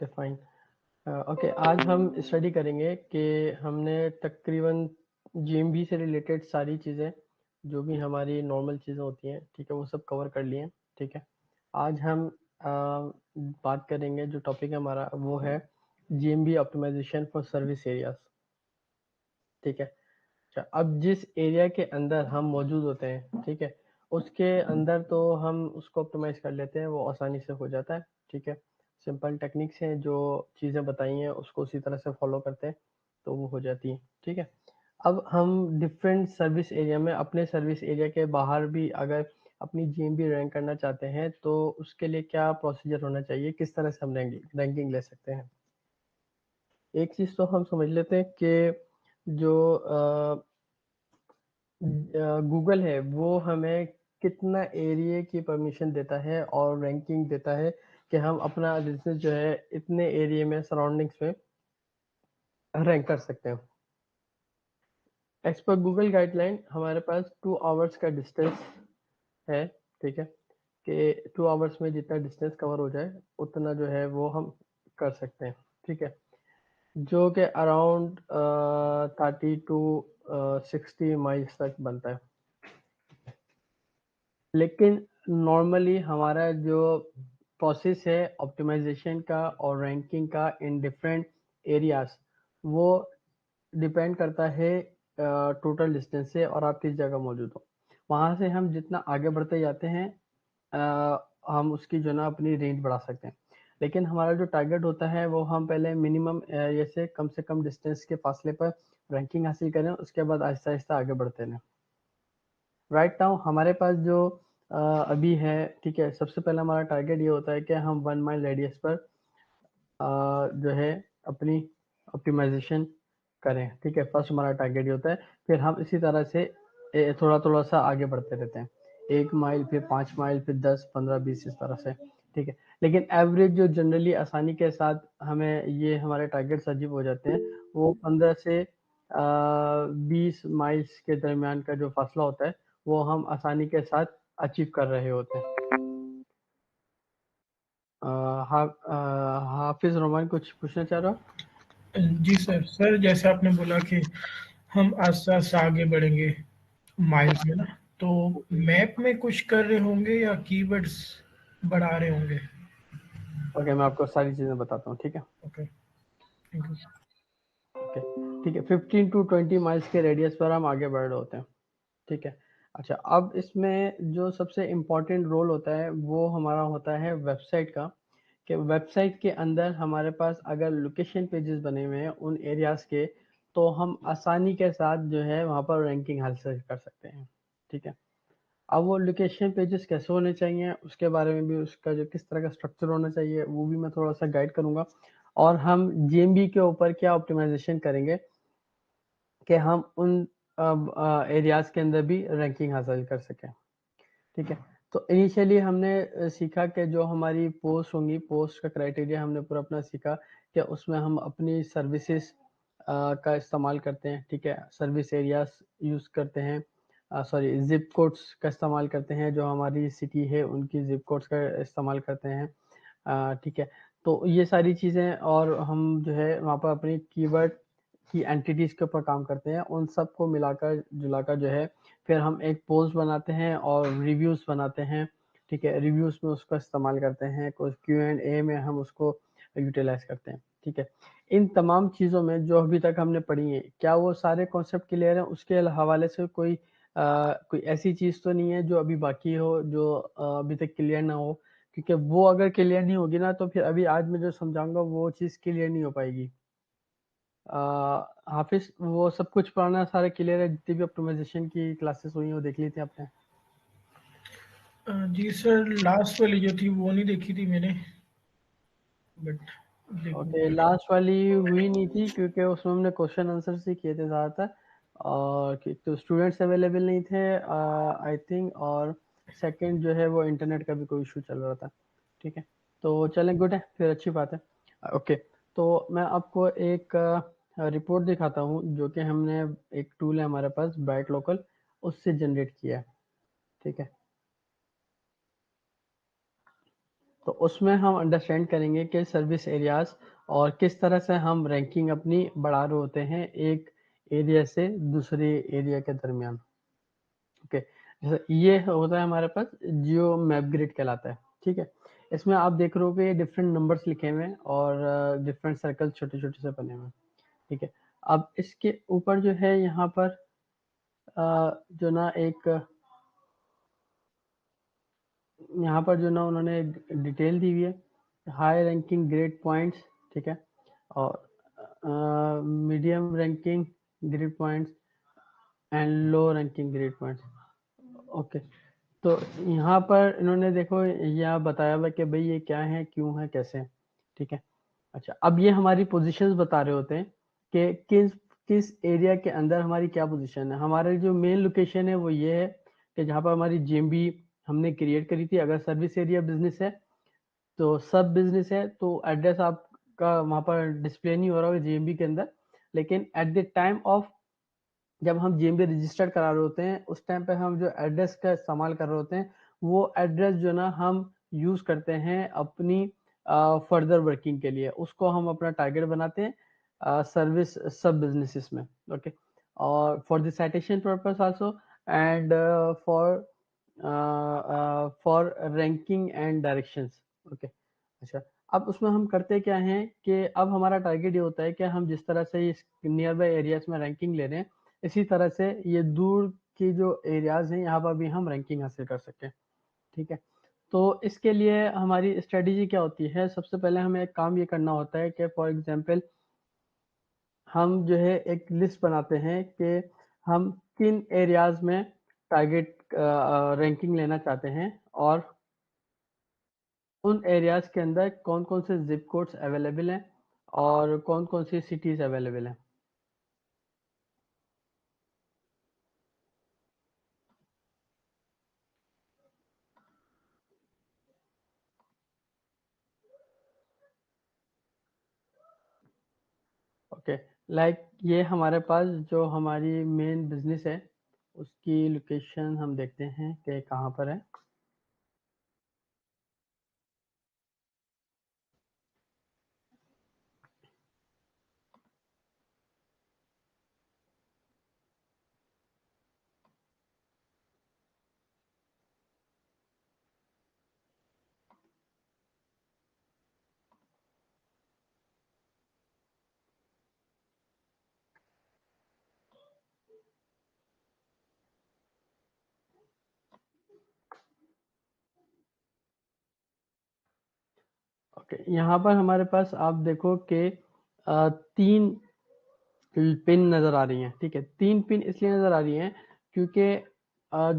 Okay fine. Okay, आज हम study करेंगे कि हमने तकरीबन जीएमबी से रिलेटेड सारी चीज़ें जो भी हमारी नॉर्मल चीज़ें होती हैं, ठीक है, वो सब कवर कर लिए हैं। ठीक है, आज हम बात करेंगे, जो टॉपिक है हमारा वो है GMB optimization for service areas. ठीक है, अच्छा, अब जिस एरिया के अंदर हम मौजूद होते हैं, ठीक है, उसके अंदर तो हम उसको ऑप्टिमाइज कर लेते हैं, वो आसानी से हो जाता है। ठीक है, सिंपल टेक्निक्स हैं, जो चीज़ें बताई हैं उसको उसी तरह से फॉलो करते हैं तो वो हो जाती है। ठीक है, अब हम डिफरेंट सर्विस एरिया में, अपने सर्विस एरिया के बाहर भी अगर अपनी जीएमबी रैंक करना चाहते हैं तो उसके लिए क्या प्रोसीजर होना चाहिए, किस तरह से हम रैंकिंग ले सकते हैं। एक चीज़ तो हम समझ लेते हैं कि जो गूगल है वो हमें कितना एरिया की परमिशन देता है और रैंकिंग देता है कि हम अपना बिजनेस जो है इतने एरिया में, सराउंडिंग्स में रैंक कर सकते हैं। एज पर गूगल गाइडलाइन हमारे पास 2 आवर्स का डिस्टेंस है। ठीक है, कि 2 आवर्स में जितना डिस्टेंस कवर हो जाए उतना जो है वो हम कर सकते हैं। ठीक है, जो कि अराउंड 30 टू 60 माइल्स तक बनता है। लेकिन नॉर्मली हमारा जो प्रोसेस है ऑप्टिमाइजेशन का और रैंकिंग का इन डिफरेंट एरियाज, वो डिपेंड करता है टोटल डिस्टेंस से और आप किस जगह मौजूद हो। वहाँ से हम जितना आगे बढ़ते जाते हैं हम उसकी जो ना अपनी रेंज बढ़ा सकते हैं। लेकिन हमारा जो टारगेट होता है वो हम पहले मिनिमम जैसे कम से कम डिस्टेंस के फासले पर रैंकिंग हासिल करें, उसके बाद आहिस्ता आहिस्ता आगे बढ़ते रहें। राइट नाउ हमारे पास जो अभी है, ठीक है, सबसे पहला हमारा टारगेट ये होता है कि हम 1 माइल रेडियस पर जो है अपनी ऑप्टिमाइजेशन करें। ठीक है, फर्स्ट हमारा टारगेट ये होता है, फिर हम इसी तरह से थोड़ा थोड़ा सा आगे बढ़ते रहते हैं, 1 माइल, फिर 5 माइल, फिर 10, 15, 20, इस तरह से। ठीक है, लेकिन एवरेज जो जनरली आसानी के साथ हमें ये हमारे टारगेट्स अचीव हो जाते हैं, वो 15 से 20 माइल्स के दरमियान का जो फासला होता है वो हम आसानी के साथ अचीव कर रहे होते हैं। हाफिज रोमान कुछ पूछना चाह रहा हो? जी सर। सर जैसे आपने बोला कि हम आस्ते आस्ते आगे बढ़ेंगे माइल्स में ना, तो मैप में कुछ कर रहे होंगे या कीवर्ड्स बढ़ा रहे होंगे? ओके, मैं आपको सारी चीजें बताता हूँ। ठीक है, ओके, थैंक यू। ओके, ठीक है, 15 टू 20 माइल्स के रेडियस पर हम आगे बढ़ रहे होते हैं। ठीक है, अच्छा, अब इसमें जो सबसे इम्पोर्टेंट रोल होता है वो हमारा होता है वेबसाइट का, कि वेबसाइट के अंदर हमारे पास अगर लोकेशन पेजेस बने हुए हैं उन एरियाज के, तो हम आसानी के साथ जो है वहाँ पर रैंकिंग हासिल कर सकते हैं। ठीक है, अब वो लोकेशन पेजेस कैसे होने चाहिए उसके बारे में भी, उसका जो किस तरह का स्ट्रक्चर होना चाहिए वो भी मैं थोड़ा सा गाइड करूंगा, और हम जीएमबी के ऊपर क्या ऑप्टिमाइजेशन करेंगे कि हम उन एरियाज के अंदर भी रैंकिंग हासिल कर सकें। ठीक है, तो इनिशियली हमने सीखा कि जो हमारी पोस्ट होंगी, पोस्ट का क्राइटेरिया हमने पूरा अपना सीखा कि उसमें हम अपनी सर्विसेज का इस्तेमाल करते हैं। ठीक है, सर्विस एरियाज यूज़ करते हैं, सॉरी जिप कोड्स का इस्तेमाल करते हैं, जो हमारी सिटी है उनकी जिप कोड्स का इस्तेमाल करते हैं। ठीक है, तो ये सारी चीज़ें, और हम जो है वहाँ पर अपनी कीवर्ड की एंटिटीज़ के ऊपर काम करते हैं, उन सबको मिलाकर जुलाकर जो है फिर हम एक पोस्ट बनाते हैं और रिव्यूज़ बनाते हैं। ठीक है, रिव्यूज़ में उसका इस्तेमाल करते हैं, कुछ Q&A में हम उसको यूटिलाइज़ करते हैं। ठीक है, इन तमाम चीज़ों में जो अभी तक हमने पढ़ी है, क्या वो सारे कॉन्सेप्ट क्लियर हैं? उसके हवाले से कोई ऐसी चीज़ तो नहीं है जो अभी बाकी हो, जो अभी तक क्लियर ना हो? क्योंकि वो अगर क्लियर नहीं होगी ना तो फिर अभी आज मैं जो समझाऊँगा वो चीज़ क्लियर नहीं हो पाएगी। हाफिज़, वो सब कुछ पुराना सारा क्लियर है, जितनी भी ऑप्टिमाइज़ेशन की क्लासेस हुई हैं वो देख ली थी आपने? जी सर, लास्ट वाली जो थी वो नहीं देखी थी मैंने, बट ओके, देखूंगा। लास्ट वाली हुई नहीं थी क्योंकि उसमें हमने क्वेश्चन आंसर्स ही किए थे ज़्यादातर, और तो स्टूडेंट्स अवेलेबल नहीं थे आई थिंक, और सेकंड जो है वो इंटरनेट का भी कोई इशू चल रहा था। ठीक है, तो चलें, गुड है, फिर अच्छी बात है। ओके, तो मैं आपको एक रिपोर्ट दिखाता हूँ जो कि हमने, एक टूल है हमारे पास ब्राइट लोकल, उससे जनरेट किया है। ठीक है, तो उसमें हम अंडरस्टैंड करेंगे कि सर्विस एरियाज और किस तरह से हम रैंकिंग अपनी बढ़ा रहे होते हैं एक एरिया से दूसरे एरिया के दरमियान। ओके, जैसे ये होता है हमारे पास जियो मैप ग्रिड कहलाता है। ठीक है, इसमें आप देख रहे हो कि डिफरेंट नंबर्स लिखे हुए हैं और डिफरेंट सर्कल छोटे छोटे से बने हुए हैं। ठीक है, अब इसके ऊपर जो है यहाँ पर जो ना एक यहाँ पर जो ना उन्होंने डिटेल दी हुई है, हाई रैंकिंग ग्रेड पॉइंट्स। ठीक है, और medium ranking grade points and low ranking grade points. Okay, तो यहाँ पर इन्होंने देखो यह बताया हुआ कि भाई ये क्या है, क्यों है, कैसे है। ठीक है, अच्छा, अब ये हमारी पोजीशंस बता रहे होते हैं कि किस किस एरिया के अंदर हमारी क्या पोजीशन है। हमारी जो मेन लोकेशन है वो ये है कि जहाँ पर हमारी जीएमबी हमने क्रिएट करी थी। अगर सर्विस एरिया बिजनेस है तो सब बिजनेस है तो एड्रेस आपका वहाँ पर डिस्प्ले नहीं हो रहा होगा जीएमबी के अंदर, लेकिन एट द टाइम ऑफ जब हम जीएमबी रजिस्टर करा रहे होते हैं उस टाइम पे हम जो एड्रेस का इस्तेमाल कर रहे होते हैं वो एड्रेस जो ना हम यूज करते हैं अपनी फर्दर वर्किंग के लिए, उसको हम अपना टारगेट बनाते हैं सर्विस सब बिजनेसेस में। ओके, और for the citation purpose also and for ranking and directions. Okay, अच्छा, अब उसमें हम करते क्या हैं कि अब हमारा टारगेट ये होता है कि हम जिस तरह से इस नियर बाई एरियाज में रैंकिंग ले रहे हैं इसी तरह से ये दूर की जो एरियाज हैं यहाँ पर भी हम रैंकिंग हासिल कर सकें। ठीक है, तो इसके लिए हमारी स्ट्रेटेजी क्या होती है? सबसे पहले हमें एक काम ये करना होता है कि फॉर एग्जांपल हम जो है एक लिस्ट बनाते हैं कि हम किन एरियाज में टारगेट रैंकिंग लेना चाहते हैं और उन एरियाज के अंदर कौन कौन से जिप कोड्स अवेलेबल हैं और कौन कौन सी सिटीज अवेलेबल हैं। ओके, लाइक ये हमारे पास जो हमारी मेन बिजनेस है उसकी लोकेशन हम देखते हैं कि कहाँ पर है। ओके, यहाँ पर हमारे पास आप देखो कि 3 पिन नज़र आ रही हैं। ठीक है, 3 पिन इसलिए नज़र आ रही हैं क्योंकि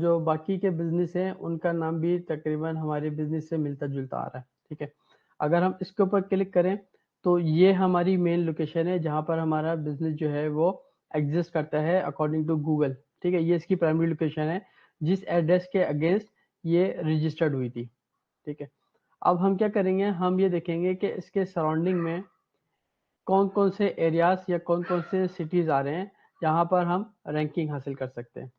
जो बाकी के बिजनेस हैं उनका नाम भी तकरीबन हमारे बिजनेस से मिलता-जुलता आ रहा है। ठीक है, अगर हम इसके ऊपर क्लिक करें तो ये हमारी मेन लोकेशन है जहाँ पर हमारा बिजनेस जो है वो एग्जिस्ट करता है अकॉर्डिंग टू गूगल। ठीक है, ये इसकी प्राइमरी लोकेशन है जिस एड्रेस के अगेंस्ट ये रजिस्टर्ड हुई थी। ठीक है, अब हम क्या करेंगे, हम ये देखेंगे कि इसके सराउंडिंग में कौन कौन से एरियाज या कौन कौन से सिटीज आ रहे हैं जहां पर हम रैंकिंग हासिल कर सकते हैं।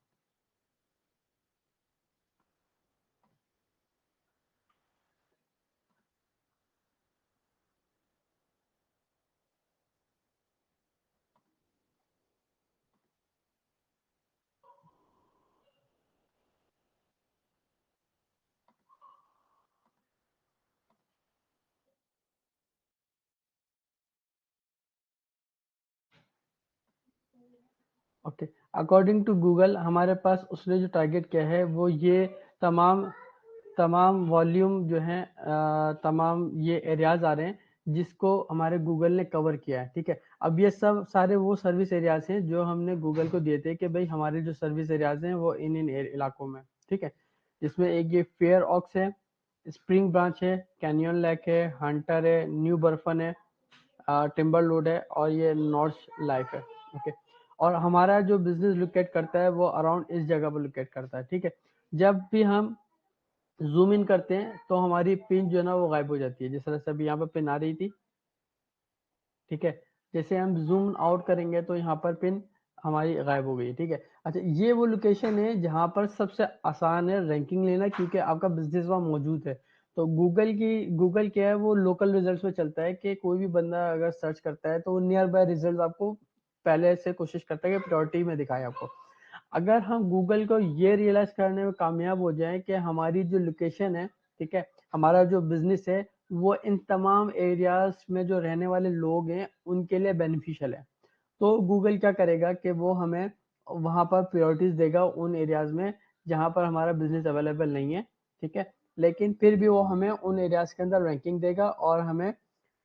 ओके, अकॉर्डिंग टू गूगल हमारे पास उसने जो टारगेट किया है वो ये तमाम तमाम वॉल्यूम जो है तमाम ये एरियाज आ रहे हैं जिसको हमारे गूगल ने कवर किया है। ठीक है, अब ये सब सारे वो सर्विस एरियाज हैं जो हमने गूगल को दिए थे कि भाई हमारे जो सर्विस एरियाज हैं वो इन इन इलाकों में। ठीक है, जिसमें एक ये फेयर ऑक्स है, स्प्रिंग ब्रांच है, कैनियन लेक है, हंटर है, न्यू बर्फन है, टिम्बर लोड है और ये नॉर्थ लाइफ है। ओके, और हमारा जो बिजनेस लोकेट करता है वो अराउंड इस जगह पर लोकेट करता है। ठीक है, जब भी हम जूम इन करते हैं तो हमारी पिन जो है ना वो गायब हो जाती है, जिस तरह से अभी यहाँ पर पिन आ रही थी। ठीक है, जैसे हम जूम आउट करेंगे तो यहाँ पर पिन हमारी गायब हो गई। ठीक है, अच्छा, ये वो लोकेशन है जहाँ पर सबसे आसान है रैंकिंग लेना क्योंकि आपका बिजनेस वहाँ मौजूद है। तो गूगल क्या है, वो लोकल रिजल्ट्स में चलता है कि कोई भी बंदा अगर सर्च करता है तो वो नियर बाय रिजल्ट आपको पहले से कोशिश करता है कि प्रायोरिटी में दिखाए आपको। अगर हम गूगल को ये रियलाइज करने में कामयाब हो जाए कि हमारी जो लोकेशन है, ठीक है, हमारा जो बिजनेस है वो इन तमाम एरियाज में जो रहने वाले लोग हैं उनके लिए बेनिफिशियल है, तो गूगल क्या करेगा कि वो हमें वहां पर प्रायोरिटीज देगा उन एरियाज में जहां पर हमारा बिजनेस अवेलेबल नहीं है, ठीक है, लेकिन फिर भी वो हमें उन एरियाज के अंदर रैंकिंग देगा और हमें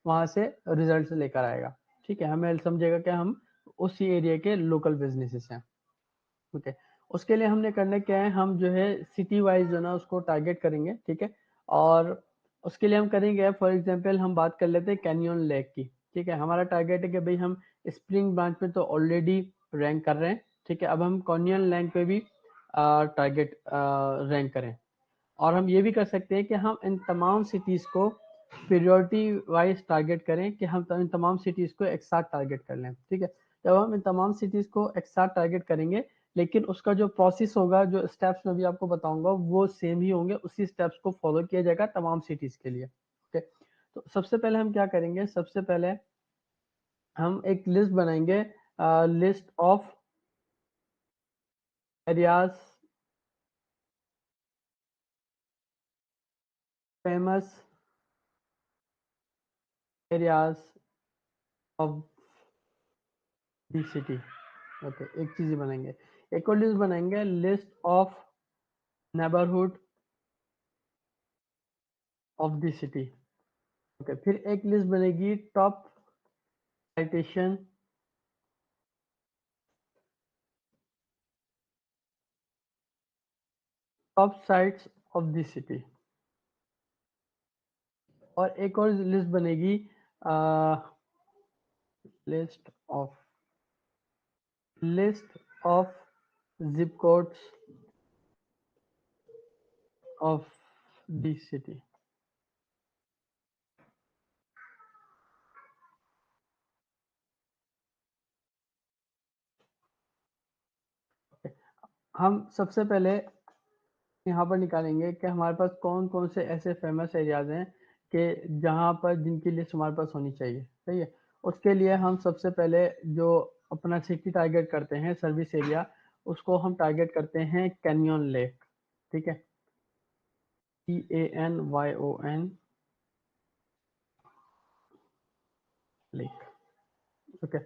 वहां से रिजल्ट लेकर आएगा, ठीक है, हमें समझेगा कि हम उसी एरिया के लोकल बिजनेसेस हैं। ओके, उसके लिए हमने करना क्या है, हम जो है सिटी वाइज जो ना उसको टारगेट करेंगे, ठीक है, और उसके लिए हम करेंगे, फॉर एग्जांपल हम बात कर लेते हैं कैनियन लेक की, ठीक है, हमारा टारगेट है कि भाई हम स्प्रिंग ब्रांच में तो ऑलरेडी रैंक कर रहे हैं, ठीक है, अब हम कैनियन लेक पे भी टारगेट रैंक करें, और हम ये भी कर सकते हैं कि हम इन तमाम सिटीज को पीरियोडिटी वाइज टारगेट करें कि हम इन तमाम सिटीज को एक साथ टारगेट कर लें, ठीक है, जब हम इन तमाम सिटीज को एक साथ टारगेट करेंगे, लेकिन उसका जो प्रोसेस होगा, जो स्टेप्स मैं भी आपको बताऊंगा वो सेम ही होंगे, उसी स्टेप्स को फॉलो किया जाएगा तमाम सिटीज के लिए, ओके। तो सबसे पहले हम क्या करेंगे, सबसे पहले हम एक लिस्ट बनाएंगे, list of areas famous areas of the city, okay, एक चीज ही बनाएंगे, एक और लिस्ट बनाएंगे, list of neighbourhood of the city, okay, फिर एक लिस्ट बनेगी top citation top sites of the city, और एक और लिस्ट बनेगी list of zip codes of the city. हम सबसे पहले यहाँ पर निकालेंगे कि हमारे पास कौन कौन से ऐसे फेमस एरियाज हैं कि जहाँ पर जिनकी लिस्ट हमारे पास होनी चाहिए, सही है। उसके लिए हम सबसे पहले जो अपना सिटी टारगेट करते हैं, सर्विस एरिया, उसको हम टारगेट करते हैं कैनियन लेक, ठीक है, CANYON लेक, ओके।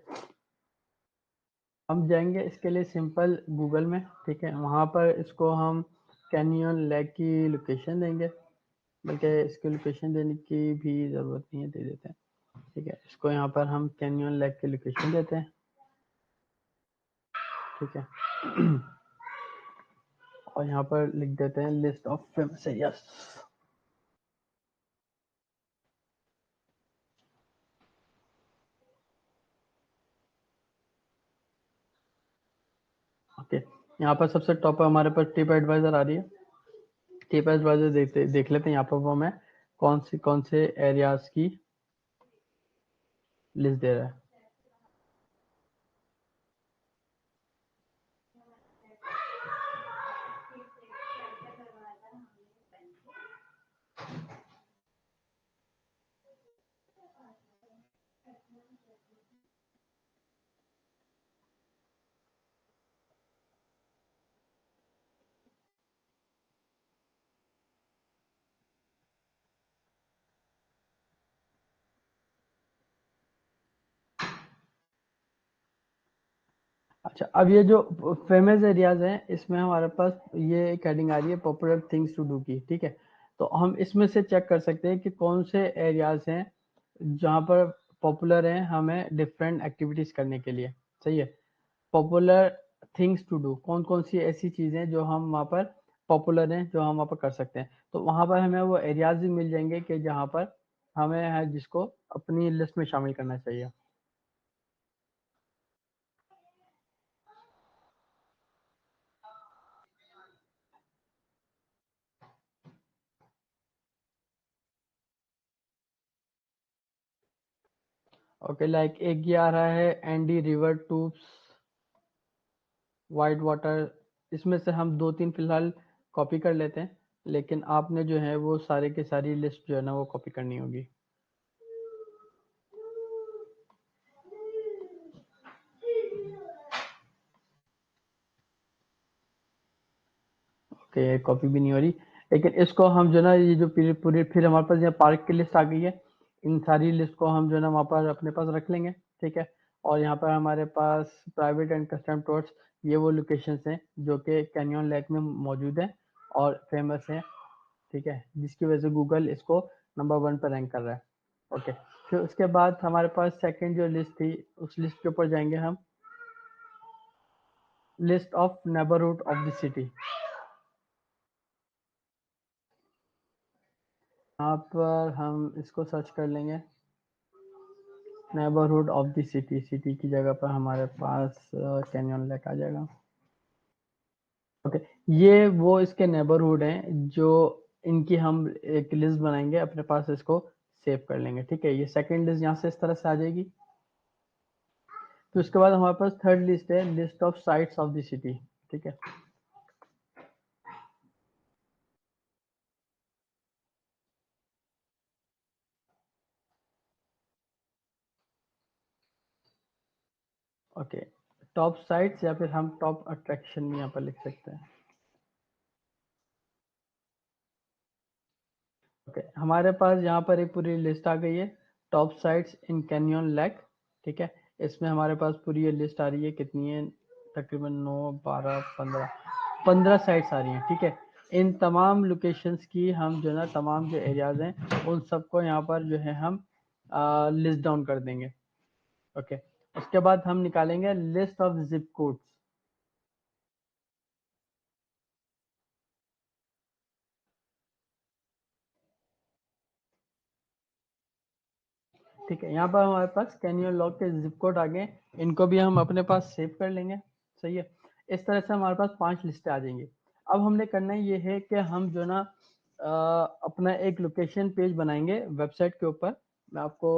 हम जाएंगे इसके लिए सिंपल गूगल में, ठीक है, वहाँ पर इसको हम कैनियन लेक की लोकेशन देंगे, बल्कि इसकी लोकेशन देने की भी ज़रूरत नहीं है, दे देते हैं, ठीक है, इसको यहाँ पर हम कैनियन लेक की लोकेशन देते हैं, ठीक है, और यहाँ पर लिख देते हैं list of famous areas, okay. यहाँ पर सबसे टॉप पर हमारे पास ट्रिप एडवाइजर आ रही है, ट्रिप एडवाइजर देख लेते हैं यहाँ पर वो हमें कौन से एरियाज की लिस्ट दे रहा है। अच्छा, अब ये जो फेमस एरियाज हैं इसमें हमारे पास ये एक हेडिंग आ रही है पॉपुलर थिंग्स टू डू की, ठीक है, तो हम इसमें से चेक कर सकते हैं कि कौन से एरियाज हैं जहाँ पर पॉपुलर हैं हमें डिफरेंट एक्टिविटीज करने के लिए, सही है। पॉपुलर थिंग्स टू डू, कौन कौन सी ऐसी चीजें जो हम वहाँ पर पॉपुलर हैं, जो हम वहाँ पर कर सकते हैं, तो वहाँ पर हमें वो एरियाज भी मिल जाएंगे कि जहाँ पर हमें है जिसको अपनी लिस्ट में शामिल करना चाहिए। ओके, लाइक एक ये आ रहा है एंडी रिवर टूब्स वाइट वाटर, इसमें से हम दो तीन फिलहाल कॉपी कर लेते हैं, लेकिन आपने जो है वो सारे की सारी लिस्ट जो है ना वो कॉपी करनी होगी। ओके, कॉपी भी नहीं हो रही, लेकिन इसको हम जो ना ये जो पूरी पूरी फिर हमारे पास यहाँ पार्क की लिस्ट आ गई है, इन सारी लिस्ट को हम जो है ना वहाँ पर अपने पास रख लेंगे, ठीक है। और यहाँ पर हमारे पास प्राइवेट एंड कस्टम टूर्स, ये वो लोकेशंस हैं जो कि कैनियन लेक में मौजूद हैं और फेमस हैं, ठीक है, जिसकी वजह से गूगल इसको नंबर 1 पर रैंक कर रहा है। ओके, फिर उसके बाद हमारे पास सेकंड जो लिस्ट थी, उस लिस्ट के ऊपर जाएंगे हम, list of neighbourhood of the city. यहाँ पर हम इसको सर्च कर लेंगे, neighbourhood of the city, city की जगह पर हमारे पास कैनियन लेक आ जाएगा। ओके, ये वो इसके नेबरहुड हैं जो इनकी हम एक लिस्ट बनाएंगे अपने पास, इसको सेव कर लेंगे, ठीक है। ये सेकंड लिस्ट यहाँ से इस तरह से आ जाएगी। तो उसके बाद हमारे पास थर्ड लिस्ट है, list of sites of the city, ठीक है। ओके, टॉप साइट्स या फिर हम टॉप अट्रैक्शन भी यहाँ पर लिख सकते हैं। ओके, हमारे पास यहाँ पर एक पूरी लिस्ट आ गई है, top sites in canyon lake, ठीक है। इसमें हमारे पास पूरी ये लिस्ट आ रही है, कितनी है, तकरीबन 9 12 15 साइट्स आ रही हैं, ठीक है। इन तमाम लोकेशंस की हम जो है ना तमाम जो एरियाज हैं उन सबको यहाँ पर जो है हम लिस्ट डाउन कर देंगे। ओके, उसके बाद हम निकालेंगे लिस्ट ऑफ जिप कोड्स, ठीक है। यहाँ पर हमारे पास कैनियन लॉग के जिप कोड आ गए, इनको भी हम अपने पास सेव कर लेंगे, सही है। इस तरह से हमारे पास 5 लिस्टें आ जाएंगी। अब हमने करना ये है कि हम जो ना अपना एक लोकेशन पेज बनाएंगे वेबसाइट के ऊपर। मैं आपको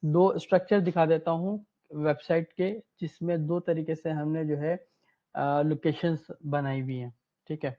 2 स्ट्रक्चर दिखा देता हूँ वेबसाइट के, जिसमें 2 तरीके से हमने जो है लोकेशंस बनाई हुई हैं, ठीक है।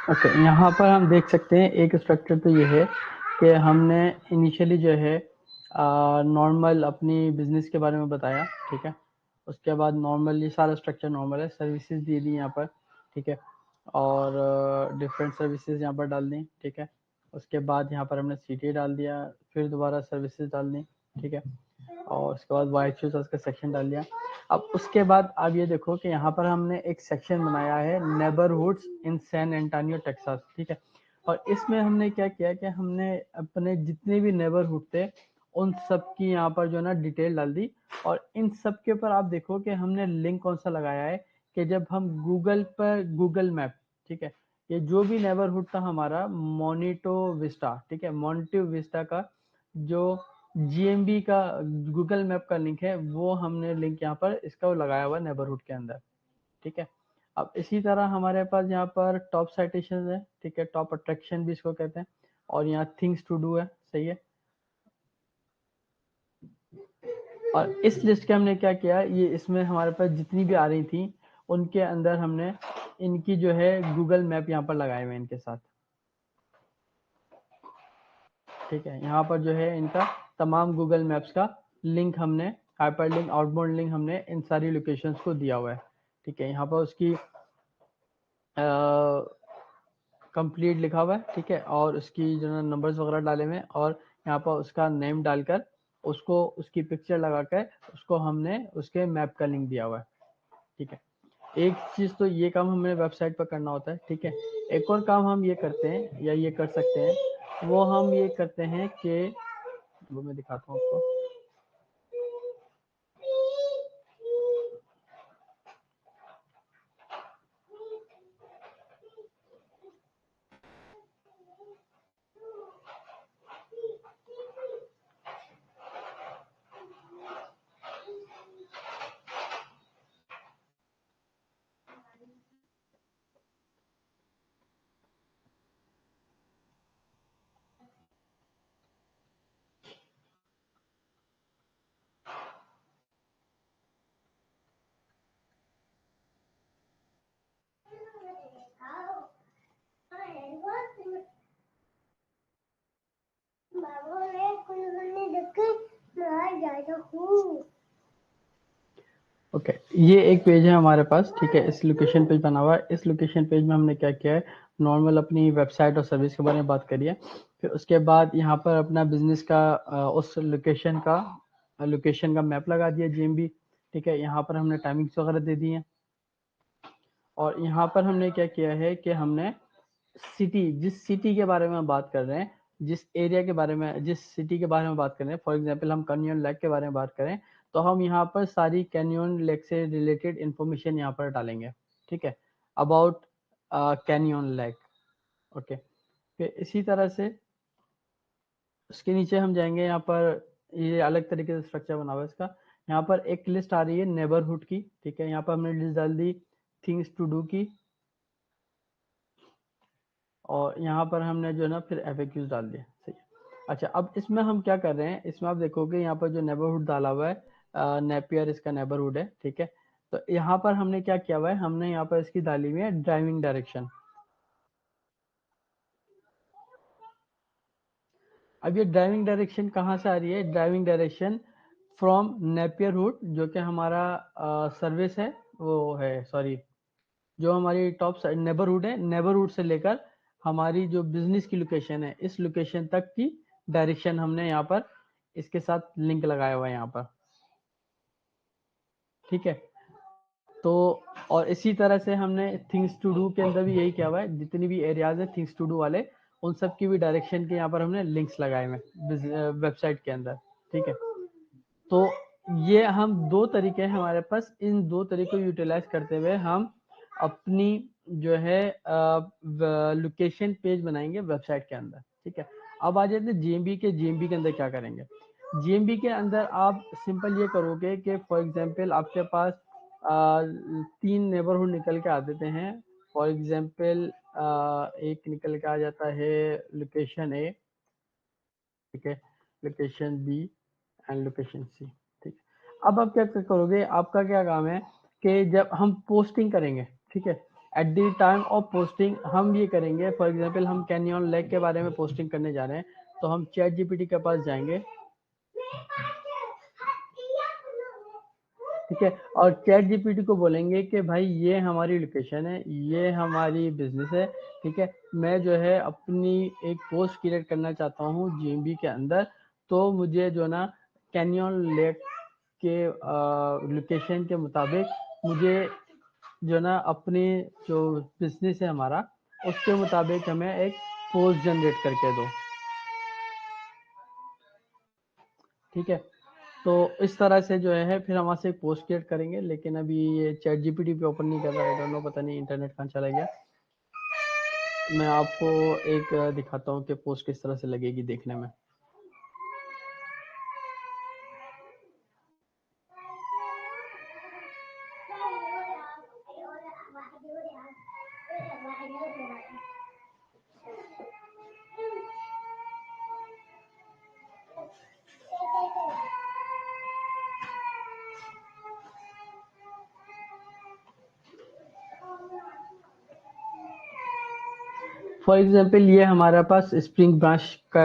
ओके, यहाँ पर हम देख सकते हैं एक स्ट्रक्चर तो ये है कि हमने इनिशियली जो है नॉर्मल अपनी बिजनेस के बारे में बताया, ठीक है। उसके बाद नॉर्मल, ये सारा स्ट्रक्चर नॉर्मल है, सर्विसेज दे दी यहाँ पर, ठीक है। और डिफरेंट सर्विसेज यहाँ पर डाल दी, ठीक है। उसके बाद यहाँ पर हमने सिटी डाल दिया, फिर दोबारा सर्विसेज डाल दी, ठीक है। और उसके बाद वाइट शूज का सेक्शन डाल दिया। अब उसके बाद आप ये देखो कि यहाँ पर हमने एक सेक्शन बनाया है neighbourhoods in San Antonio Texas, ठीक है। और इसमें हमने क्या किया कि हमने अपने जितने भी नेबरहुड थे उन सब की यहाँ पर जो है ना डिटेल डाल दी। और इन सब के ऊपर आप देखो कि हमने लिंक कौन सा लगाया है कि जब हम गूगल पर गूगल मैप, ठीक है, ये जो भी नेबरहुड था हमारा मोनिटो विस्टा, ठीक है, मोनिटो विस्टा का जो जीएमबी का गूगल मैप का लिंक है, वो हमने लिंक यहाँ पर इसका लगाया हुआ नेबरहुड के अंदर, ठीक है। अब इसी तरह हमारे पास यहाँ पर टॉप साइटेशन है, ठीक है, टॉप अट्रैक्शन भी इसको कहते हैं, और यहाँ थिंग्स टू डू है, सही है। और इस लिस्ट के हमने क्या किया, ये इसमें हमारे पास जितनी भी आ रही थी उनके अंदर हमने इनकी जो है गूगल मैप यहाँ पर लगाए हुए इनके साथ, ठीक है। यहाँ पर जो है इनका तमाम गूगल मैप्स का लिंक हमने, हाइपर लिंक, आउटबाउंड लिंक हमने इन सारी लोकेशंस को दिया हुआ है, ठीक है। यहाँ पर उसकी कंप्लीट लिखा हुआ है, ठीक है, और उसकी जो नंबर्स वगैरह डाले हुए हैं, और यहाँ पर उसका नेम डालकर उसको उसकी पिक्चर लगाकर उसको हमने उसके मैप का लिंक दिया हुआ है, ठीक है। एक चीज तो ये काम हमें वेबसाइट पर करना होता है, ठीक है। एक और काम हम ये करते हैं या ये कर सकते हैं, वो हम ये करते हैं कि वो मैं दिखाता हूँ आपको। ओके, ये एक पेज है हमारे पास, ठीक है, इस लोकेशन पेज बना हुआ है। इस लोकेशन पेज में हमने क्या किया है, नॉर्मल अपनी वेबसाइट और सर्विस के बारे में बात करी है। फिर उसके बाद यहाँ पर अपना बिजनेस का उस लोकेशन का मैप लगा दिया, जीएमबी, ठीक है। यहाँ पर हमने टाइमिंग्स वगैरह दे दी हैं, और यहाँ पर हमने क्या किया है कि हमने सिटी, जिस सिटी के बारे में बात कर रहे हैं, जिस एरिया के बारे में, जिस सिटी के बारे में बात कर रहे हैं, फॉर एग्जांपल हम कैनियन लेक के बारे में बात करें, तो हम यहाँ पर सारी कैनियन लेक से रिलेटेड इंफॉर्मेशन यहाँ पर डालेंगे, ठीक है, अबाउट कैनियन लेक। ओके, फिर इसी तरह से उसके नीचे हम जाएंगे, यहाँ पर ये अलग तरीके से स्ट्रक्चर बना हुआ है इसका। यहाँ पर एक लिस्ट आ रही है नेबरहुड की, ठीक है, यहाँ पर हमने लिस्ट डाल दी थिंग्स टू डू की, और यहाँ पर हमने जो है ना फिर FAQs डाल दिए, सही है। अच्छा, अब इसमें हम क्या कर रहे हैं, इसमें आप देखोगे यहाँ पर जो नेबरहुड डाला हुआ है, नेपियर इसका नेबरहुड है, ठीक है। तो यहाँ पर हमने क्या किया हुआ है, हमने यहाँ पर इसकी डाली हुई है ड्राइविंग डायरेक्शन। अब ये ड्राइविंग डायरेक्शन कहाँ से आ रही है, driving direction from Napier hood, जो कि हमारा सर्विस है, वो है, सॉरी, जो हमारी टॉप नेबरहुड है, नेबरहुड से लेकर हमारी जो बिजनेस की लोकेशन है, इस लोकेशन तक की डायरेक्शन हमने यहाँ पर इसके साथ लिंक लगाया हुआ है यहाँ पर, ठीक है। तो और इसी तरह से हमने थिंग्स टू डू के अंदर भी यही किया हुआ है, जितनी भी एरियाज है थिंग्स टू डू वाले, उन सब की भी डायरेक्शन के यहाँ पर हमने लिंक्स लगाए हुए वेबसाइट के अंदर, ठीक है। तो ये हम दो तरीके हैं हमारे पास, इन दो तरीकों को यूटिलाइज करते हुए हम अपनी जो है लोकेशन पेज बनाएंगे वेबसाइट के अंदर, ठीक है। अब आ जाते हैं जीएमबी के अंदर क्या करेंगे। जीएमबी के अंदर आप सिंपल ये करोगे कि फॉर एग्जांपल आपके पास 3 नेबरहुड निकल के आ देते हैं, फॉर एग्जांपल एक निकल के आ जाता है लोकेशन ए, ठीक है, लोकेशन बी एंड लोकेशन सी, ठीक है। अब आप क्या करोगे, आपका क्या काम है कि जब हम पोस्टिंग करेंगे, ठीक है, at the time of posting हम ये करेंगे, फॉर एग्जांपल हम कैनियन लेक के बारे में पोस्टिंग करने जा रहे हैं, तो हम चैट जीपीटी के पास जाएंगे, ठीक है, और चैट जीपीटी को बोलेंगे कि भाई ये हमारी लोकेशन है, ये हमारी बिजनेस है, ठीक है, मैं जो है अपनी एक पोस्ट क्रिएट करना चाहता हूँ जीएमबी के अंदर, तो मुझे जो ना कैनियन लेक के लोकेशन के मुताबिक मुझे जो ना अपनी जो बिजनेस है हमारा, उसके मुताबिक हमें एक पोस्ट जनरेट करके दो, ठीक है। तो इस तरह से जो है फिर हम वहाँ से एक पोस्ट क्रिएट करेंगे, लेकिन अभी ये चैट जीपीटी पे ओपन नहीं कर रहा है, डोंट नो, पता नहीं इंटरनेट कहाँ चला गया। मैं आपको एक दिखाता हूँ कि पोस्ट किस तरह से लगेगी देखने में। फॉर एग्जाम्पल ये हमारे पास स्प्रिंग ब्रांच का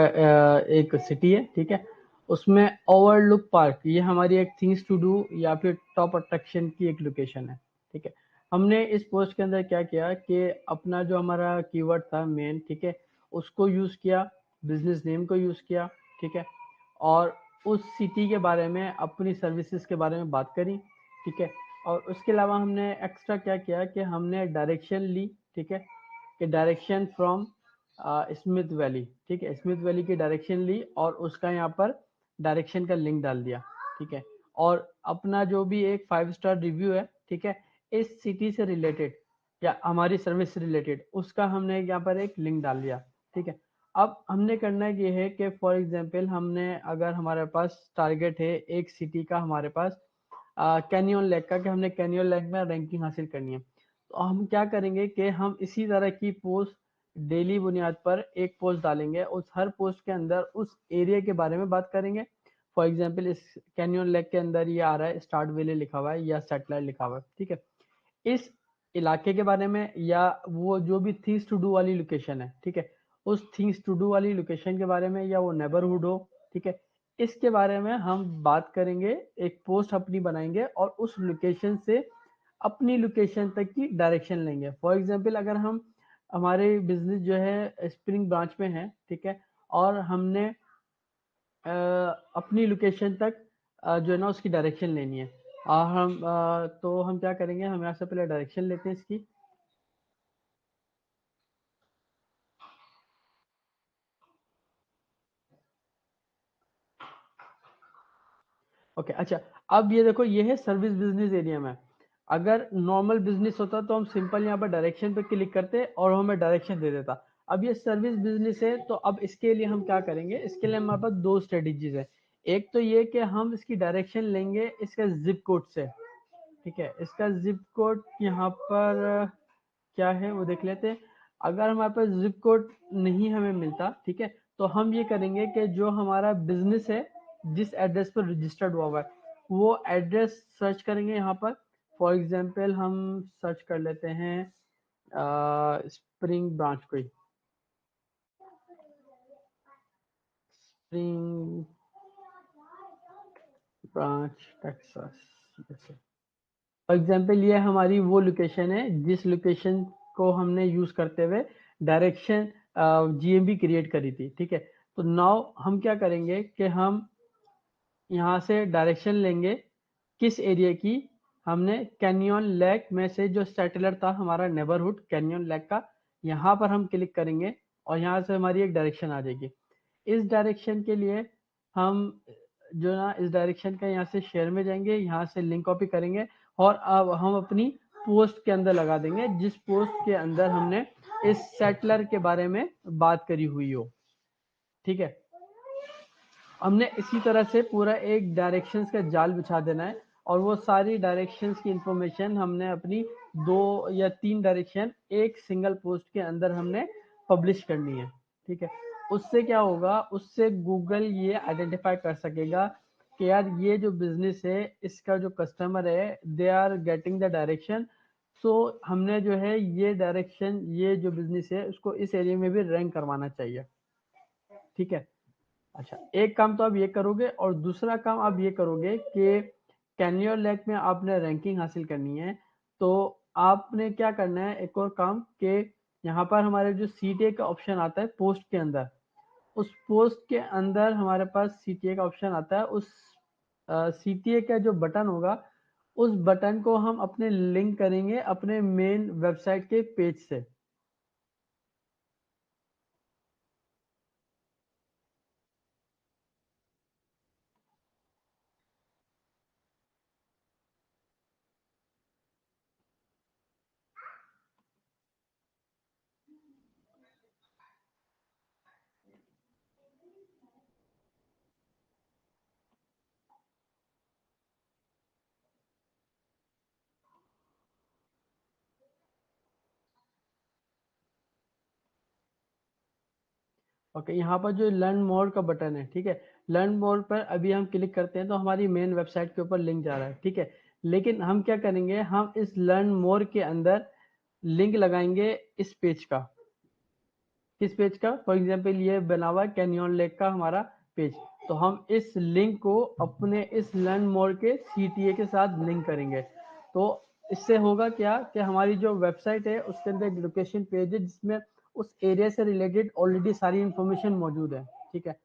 एक सिटी है, ठीक है। उसमें ओवरलुक पार्क, ये हमारी एक थिंग्स टू डू या फिर टॉप अट्रैक्शन की एक लोकेशन है, ठीक है। हमने इस पोस्ट के अंदर क्या किया कि अपना जो हमारा कीवर्ड था मेन, ठीक है, उसको यूज किया, बिजनेस नेम को यूज किया, ठीक है, और उस सिटी के बारे में, अपनी सर्विसेज के बारे में बात करी, ठीक है। और उसके अलावा हमने एक्स्ट्रा क्या किया कि हमने डायरेक्शन ली, ठीक है, कि डायरेक्शन फ्रॉम स्मिथ वैली, ठीक है, स्मिथ वैली की डायरेक्शन ली और उसका यहाँ पर डायरेक्शन का लिंक डाल दिया, ठीक है। और अपना जो भी एक 5 स्टार रिव्यू है, ठीक है, इस सिटी से रिलेटेड या हमारी सर्विस से रिलेटेड, उसका हमने यहाँ पर एक लिंक डाल दिया, ठीक है। अब हमने करना ये है कि फॉर एग्जांपल हमने, अगर हमारे पास टारगेट है एक सिटी का, हमारे पास कैनियन लेक का, कि हमने कैनियन लेक में रैंकिंग हासिल करनी है, तो हम क्या करेंगे कि हम इसी तरह की पोस्ट डेली बुनियाद पर एक पोस्ट डालेंगे, उस हर पोस्ट के अंदर उस एरिया के बारे में बात करेंगे। फॉर एग्जांपल इस कैनियन लेक के अंदर ये आ रहा है, स्टार्ट वैली लिखा हुआ है या सेटेलाइट लिखा हुआ है, ठीक है। इस इलाके के बारे में या वो जो भी थिंग्स टू डू वाली लोकेशन है, ठीक है, उस थिंग्स टू डू वाली लोकेशन के बारे में, या वो नेबरहुड हो, ठीक है, इसके बारे में हम बात करेंगे, एक पोस्ट अपनी बनाएंगे और उस लोकेशन से अपनी लोकेशन तक की डायरेक्शन लेंगे। फॉर एग्जांपल अगर हम, हमारे बिजनेस जो है स्प्रिंग ब्रांच में है, ठीक है, और हमने अपनी लोकेशन तक जो है ना उसकी डायरेक्शन लेनी है, और तो हम क्या करेंगे, हम यहाँ से पहले डायरेक्शन लेते हैं इसकी। ओके, अच्छा, अब ये देखो, ये है सर्विस बिजनेस एरिया में। अगर नॉर्मल बिजनेस होता तो हम सिंपल यहाँ पर डायरेक्शन पे क्लिक करते और हमें डायरेक्शन दे देता। अब ये सर्विस बिजनेस है, तो अब इसके लिए हम क्या करेंगे, इसके लिए हमारे पास दो स्ट्रेटेजीज है। एक तो ये कि हम इसकी डायरेक्शन लेंगे इसका जिप कोड से, ठीक है। इसका जिप कोड यहाँ पर क्या है वो देख लेते हैं। अगर हमारे पास जिप कोड नहीं हमें मिलता, ठीक है, तो हम ये करेंगे कि जो हमारा बिजनेस है, जिस एड्रेस पर रजिस्टर्ड हुआ हुआ है, वो एड्रेस सर्च करेंगे यहाँ पर। फॉर एग्जांपल हम सर्च कर लेते हैं स्प्रिंग ब्रांच को ही, स्प्रिंग ब्रांच टेक्सास जैसे। फॉर एग्जाम्पल ये हमारी वो लोकेशन है जिस लोकेशन को हमने यूज करते हुए डायरेक्शन जीएमबी क्रिएट करी थी, ठीक है। तो नाउ हम क्या करेंगे कि हम यहाँ से डायरेक्शन लेंगे किस एरिया की, हमने कैनियन लेक में से जो सेटलर था हमारा नेबरहुड कैनियन लेक का, यहाँ पर हम क्लिक करेंगे और यहाँ से हमारी एक डायरेक्शन आ जाएगी। इस डायरेक्शन के लिए हम जो ना इस डायरेक्शन का यहाँ से शेयर में जाएंगे, यहाँ से लिंक कॉपी करेंगे और अब हम अपनी पोस्ट के अंदर लगा देंगे, जिस पोस्ट के अंदर हमने इस सेटलर के बारे में बात करी हुई हो, ठीक है। हमने इसी तरह से पूरा एक डायरेक्शंस का जाल बिछा देना है और वो सारी डायरेक्शंस की इंफॉर्मेशन हमने अपनी 2 या 3 डायरेक्शन एक सिंगल पोस्ट के अंदर हमने पब्लिश करनी है, ठीक है। उससे क्या होगा, उससे गूगल ये आइडेंटिफाई कर सकेगा कि यार ये जो बिजनेस है, इसका जो कस्टमर है, they are getting the direction, so हमने जो है ये डायरेक्शन, ये जो बिजनेस है उसको इस एरिया में भी रैंक करवाना चाहिए, ठीक है। अच्छा, एक काम तो आप ये करोगे और दूसरा काम आप ये करोगे कि कैनियर लेक में आपने रैंकिंग हासिल करनी है, तो आपने क्या करना है, एक और काम कि यहाँ पर हमारे जो सीटीए का ऑप्शन आता है पोस्ट के अंदर, उस पोस्ट के अंदर हमारे पास सीटीए का ऑप्शन आता है, उस सीटीए का जो बटन होगा, उस बटन को हम अपने लिंक करेंगे अपने मेन वेबसाइट के पेज से। ओके, यहाँ पर जो लर्न मोर का बटन है, ठीक है, लर्न मोर पर अभी हम क्लिक करते हैं तो हमारी मेन वेबसाइट के ऊपर लिंक जा रहा है, ठीक है। लेकिन हम क्या करेंगे, हम इस लर्न मोर के अंदर लिंक लगाएंगे इस पेज का। किस पेज का? फॉर एग्जाम्पल ये बना हुआ कैनियन लेक का हमारा पेज, तो हम इस लिंक को अपने इस लर्न मोर के CTA के साथ लिंक करेंगे। तो इससे होगा क्या कि हमारी जो वेबसाइट है उसके अंदर एक लोकेशन पेज है जिसमें उस एरिया से रिलेटेड ऑलरेडी सारी इंफॉर्मेशन मौजूद है, ठीक है।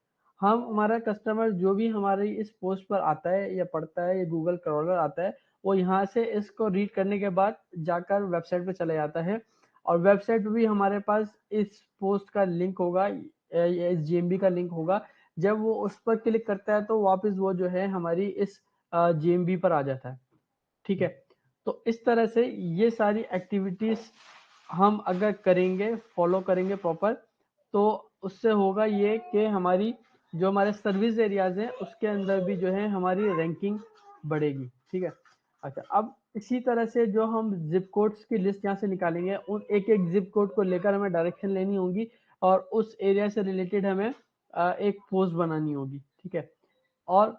हम हमारा कस्टमर जो भी हमारी इस पोस्ट पर आता है या पढ़ता है या गूगल क्रॉलर आता है, वो यहाँ से इसको रीड करने के बाद जाकर वेबसाइट पे चला जाता है, और वेबसाइट पे भी हमारे पास इस पोस्ट का लिंक होगा, इस GMB का लिंक होगा। जब वो उस पर क्लिक करता है तो वापस वो जो है हमारी इस GMB पर आ जाता है, ठीक है। तो इस तरह से ये सारी एक्टिविटीज हम अगर करेंगे, फॉलो करेंगे प्रॉपर, तो उससे होगा ये कि हमारी जो हमारे सर्विस एरियाज हैं उसके अंदर भी जो है हमारी रैंकिंग बढ़ेगी, ठीक है। अच्छा, अब इसी तरह से जो हम जिप कोड्स की लिस्ट यहाँ से निकालेंगे, उन एक एक जिप कोड को लेकर हमें डायरेक्शन लेनी होगी और उस एरिया से रिलेटेड हमें एक पोस्ट बनानी होगी, ठीक है। और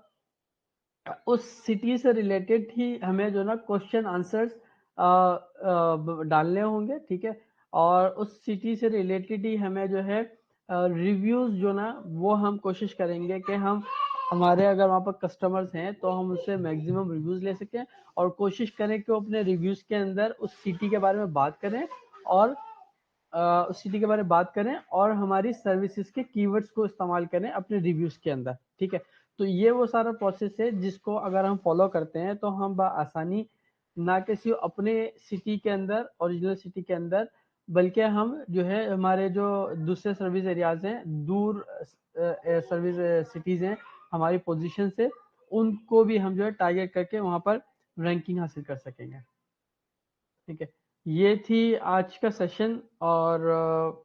उस सिटी से रिलेटेड ही हमें जो ना क्वेश्चन आंसर्स डालने होंगे, ठीक है। और उस सिटी से रिलेटेड ही हमें जो है रिव्यूज जो ना वो हम कोशिश करेंगे कि हम हमारे अगर वहाँ पर कस्टमर्स हैं तो हम उससे मैक्सिमम रिव्यूज ले सकें, और कोशिश करें कि वो अपने रिव्यूज के अंदर उस सिटी के बारे में बात करें, और उस सिटी के बारे में बात करें और हमारी सर्विसेज के कीवर्ड्स को इस्तेमाल करें अपने रिव्यूज के अंदर, ठीक है। तो ये वो सारा प्रोसेस है जिसको अगर हम फॉलो करते हैं तो हम आसानी ना कि सिर्फ अपने सिटी के अंदर, ओरिजिनल सिटी के अंदर, बल्कि हम जो है हमारे जो दूसरे सर्विस एरियाज हैं, दूर सर्विस सिटीज हैं हमारी पोजीशन से, उनको भी हम जो है टारगेट करके वहां पर रैंकिंग हासिल कर सकेंगे, ठीक है। ये थी आज का सेशन, और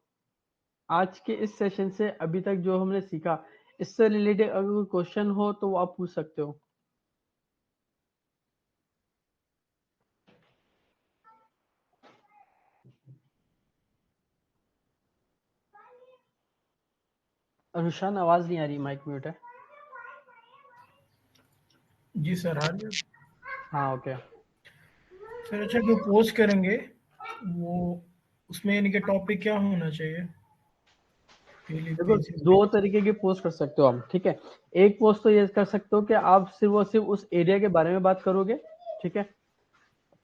आज के इस सेशन से अभी तक जो हमने सीखा, इससे रिलेटेड अगर कोई क्वेश्चन हो तो वो आप पूछ सकते हो। रुशान, आवाज नहीं आ रही, माइक म्यूट है। जी सर, आ रही है। हाँ, ओके। सर अच्छा, जो पोस्ट करेंगे वो उसमें यानी कि टॉपिक क्या होना चाहिए डेली देखो, बेसिस पे? दो तरीके की पोस्ट कर सकते हो आप, ठीक है। एक पोस्ट तो ये कर सकते हो कि आप सिर्फ और सिर्फ उस एरिया के बारे में बात करोगे, ठीक है।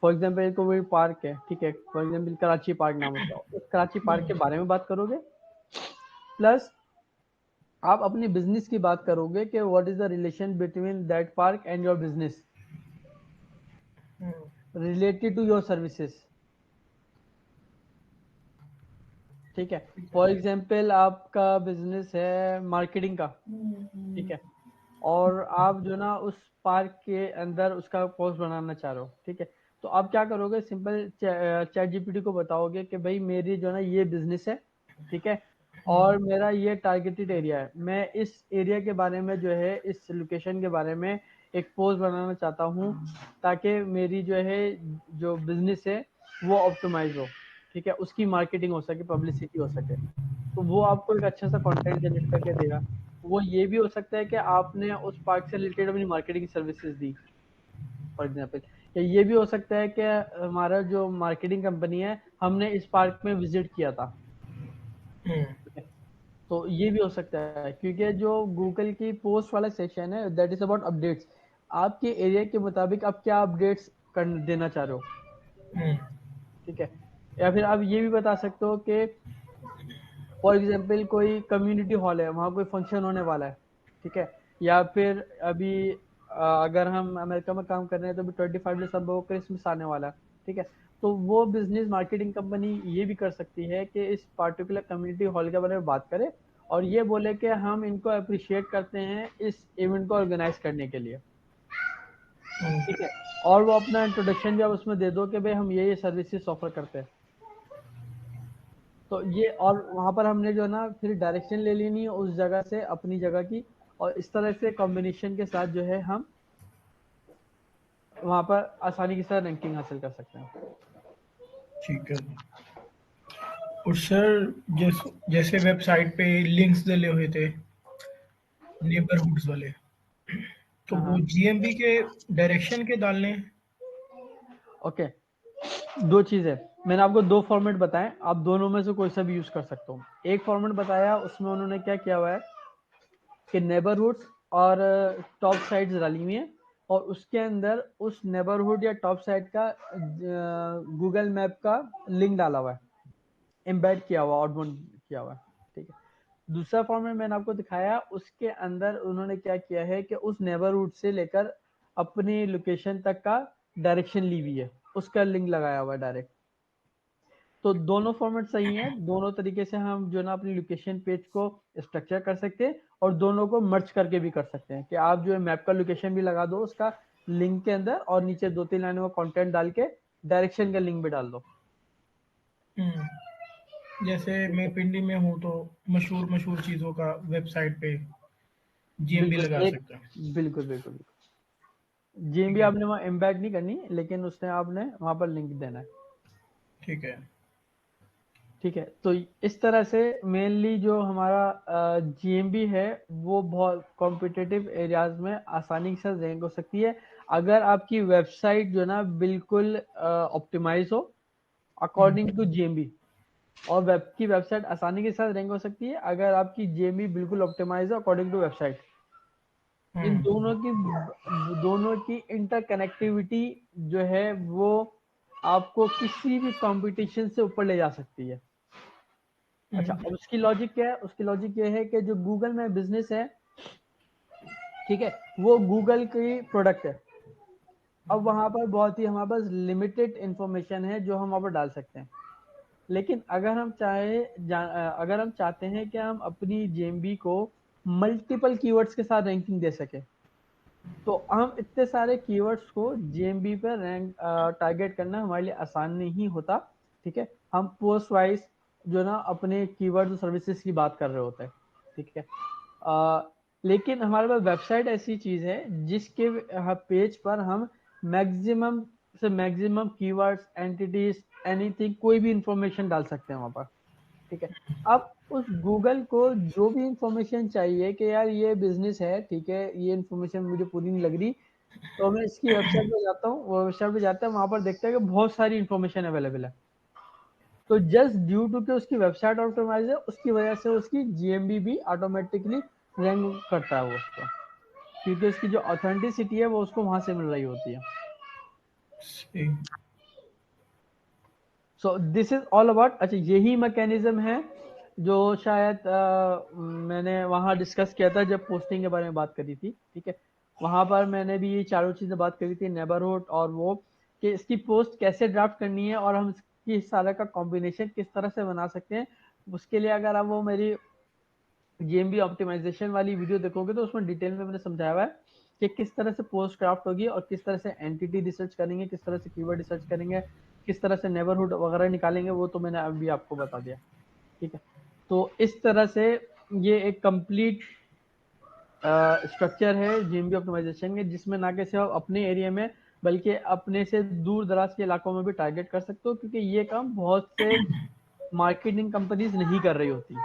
फॉर एग्जाम्पल कोई पार्क है, ठीक है, फॉर एग्जाम्पल कराची पार्क नाम होता है, उस कराची पार्क के बारे में बात करोगे, प्लस आप अपनी बिजनेस की बात करोगे कि what is the relation between that park and your business hmm, related to your services, ठीक है। ठीक है। फॉर एग्जाम्पल आपका बिजनेस है मार्केटिंग का, ठीक है, और आप जो ना उस पार्क के अंदर उसका पोस्ट बनाना चाह रहे हो, ठीक है। तो आप क्या करोगे, सिंपल चैट जीपीटी को बताओगे कि भाई मेरी जो ना ये बिजनेस है, ठीक है, और मेरा ये टारगेटेड एरिया है, मैं इस एरिया के बारे में जो है इस लोकेशन के बारे में एक पोस्ट बनाना चाहता हूँ, ताकि मेरी जो है जो बिजनेस है वो ऑप्टिमाइज हो, ठीक है, उसकी मार्केटिंग हो सके, पब्लिसिटी हो सके। तो वो आपको एक अच्छा सा कंटेंट जनरेट करके देगा। वो ये भी हो सकता है कि आपने उस पार्क से रिलेटेड अपनी marketing services the, for example, या ये भी हो सकता है कि हमारा जो मार्केटिंग कंपनी है, हमने इस पार्क में विजिट किया था, हम्म, ठीक है। तो ये भी हो सकता है, क्योंकि जो गूगल की पोस्ट वाला सेक्शन है दैट इज अबाउट अपडेट्स, आपके एरिया के मुताबिक आप क्या अपडेट्स कर देना चाह रहे हो, हम्म, ठीक है। या फिर आप ये भी बता सकते हो कि फॉर एग्जाम्पल कोई कम्युनिटी हॉल है, वहाँ कोई फंक्शन होने वाला है, ठीक है, या फिर अभी अगर हम अमेरिका में काम कर रहे हैं तो अभी 25 दिसंबर को क्रिसमस आने वाला है, ठीक है। तो वो बिजनेस मार्केटिंग कंपनी ये भी कर सकती है कि इस पार्टिकुलर कम्युनिटी हॉल के बारे में बात करे और ये बोले कि हम इनको अप्रिशिएट करते हैं इस इवेंट को ऑर्गेनाइज करने के लिए, हम्म, ठीक है। और वो अपना इंट्रोडक्शन भी आप उसमें दे दो कि भाई हम ये सर्विसेज ऑफर करते हैं। तो ये, और वहां पर हमने जो है ना फिर डायरेक्शन ले लेनी है उस जगह से अपनी जगह की, और इस तरह से कॉम्बिनेशन के साथ जो है हम वहां पर आसानी के साथ रैंकिंग हासिल कर सकते हैं। ठीक है। और सर जैसे वेबसाइट पे लिंक्स डले हुए थे नेबरहुड्स वाले, तो हाँ वो हाँ जीएमबी के डायरेक्शन के डालने हैं? ओके। दो चीज़ है, मैंने आपको दो फॉर्मेट बताए, आप दोनों में से कोई सा भी यूज कर सकते हो। एक फॉर्मेट बताया उसमें उन्होंने क्या किया हुआ है कि नेबरहुड्स और टॉप साइट्स डाली हुई है, और उसके अंदर उस नेबरहुड या टॉप साइट का गूगल मैप का लिंक डाला हुआ है, एम्बेड किया हुआ, आउटबाउंड किया हुआ है। ठीक है। दूसरा फॉर्मेट मैंने आपको दिखाया, उसके अंदर उन्होंने क्या किया है कि उस नेबरहुड से लेकर अपनी लोकेशन तक का डायरेक्शन ली हुई है, उसका लिंक लगाया हुआ है डायरेक्ट। तो दोनों फॉर्मेट सही हैं, दोनों तरीके से हम जो है ना अपनी लोकेशन पेज को स्ट्रक्चर कर सकते हैं, और दोनों को मर्ज करके भी कर सकते हैं कि आप जो है मैप का लोकेशन भी लगा दो उसका लिंक के अंदर, और नीचे 2-3 लाइनों का कंटेंट डाल के डायरेक्शन का लिंक भी डाल दो। जैसे ठीक मैं है। पिंडी में हूँ तो मशहूर मशहूर चीज़ों का वेबसाइट पे जीएमबी बिल्कुल लगा एक सकता हूँ। बिल्कुल बिल्कुल बिल्कुल जी ठीक भी है। आपने वहाँ एम्बेड नहीं करनी, लेकिन उसने आपने वहाँ पर लिंक देना है। ठीक है। ठीक है। तो इस तरह से मेनली जो हमारा जीएमबी है वो बहुत कॉम्पिटिटिव एरियाज में आसानी के साथ रैंक हो सकती है, अगर आपकी वेबसाइट जो है ना बिल्कुल ऑप्टिमाइज हो अकॉर्डिंग टू हम्म। जीएमबी। और वेब की वेबसाइट आसानी के साथ रैंक हो सकती है अगर आपकी जीएमबी बिल्कुल ऑप्टिमाइज हो अकॉर्डिंग टू वेबसाइट। इन हम्म। दोनों की इंटरकनेक्टिविटी जो है वो आपको किसी भी कंपटीशन से ऊपर ले जा सकती है। अच्छा, हम्म। अब उसकी लॉजिक क्या है? उसकी लॉजिक ये है कि जो गूगल में बिजनेस है, ठीक है, वो गूगल की प्रोडक्ट है। अब वहां पर बहुत ही हमारे पास लिमिटेड इंफॉर्मेशन है जो हम वहां पर डाल सकते हैं। लेकिन अगर हम चाहते हैं कि हम अपनी जेएमबी को मल्टीपल कीवर्ड्स के साथ रैंकिंग दे सके, तो हम इतने सारे कीवर्ड्स को जेएमबी पर रैंक टारगेट करना हमारे लिए आसान नहीं होता। ठीक है। हम पोस्ट वाइज जो ना अपने कीवर्ड और सर्विसेज की बात कर रहे होते हैं। ठीक है। लेकिन हमारे पास वेबसाइट ऐसी चीज है जिसके पेज पर हम मैक्सिमम से मैक्सिमम कीवर्ड्स, एंटिटीज, एनीथिंग, कोई भी इंफॉर्मेशन डाल सकते हैं वहां पर। ठीक है। अब उस गूगल को जो भी इंफॉर्मेशन चाहिए कि यार ये बिजनेस है, ठीक है, ये इंफॉर्मेशन मुझे पूरी नहीं लग रही, तो मैं इसकी वेबसाइट पे जाता हूँ, वो वेबसाइट पे जाता है, वहां पर देखते हैं कि बहुत सारी इंफॉर्मेशन अवेलेबल है। तो जस्ट ड्यू टू कि उसकी वेबसाइट ऑप्टिमाइज है, उसकी वजह से उसकी जीएमबी भी ऑटोमेटिकली रैंक करता है वो उसको, क्योंकि उसकी जो ऑथेंटिसिटी है वो उसको वहां से मिल रही होती है। सही। So this is all about. अच्छा, यही मैकेनिज्म है जो शायद मैंने वहां डिस्कस किया था जब पोस्टिंग के बारे में बात करी थी। ठीक है। वहां पर मैंने भी ये चारों चीजें बात करी थी, नेबरहुड और वो, कि इसकी पोस्ट कैसे ड्राफ्ट करनी है और हम इसकी सारा का कॉम्बिनेशन किस तरह से बना सकते हैं। उसके लिए अगर आप वो मेरी जीएमबी ऑप्टिमाइजेशन वाली वीडियो देखोगे तो उसमें डिटेल में मैंने समझाया हुआ है कि किस तरह से पोस्ट क्राफ्ट होगी और किस तरह से एंटिटी रिसर्च करेंगे, किस तरह से कीवर्ड रिसर्च करेंगे, किस तरह से नेबरहुड वगैरह निकालेंगे, वो तो मैंने अभी आपको बता दिया। ठीक है। तो इस तरह से ये एक कंप्लीट स्ट्रक्चर है जीएमबी ऑप्टिमाइजेशन के, जिसमें ना कि सिर्फ अपने एरिया में बल्कि अपने से दूर दराज के इलाकों में भी टारगेट कर सकते हो, क्योंकि ये काम बहुत से मार्केटिंग कंपनीज नहीं कर रही होती,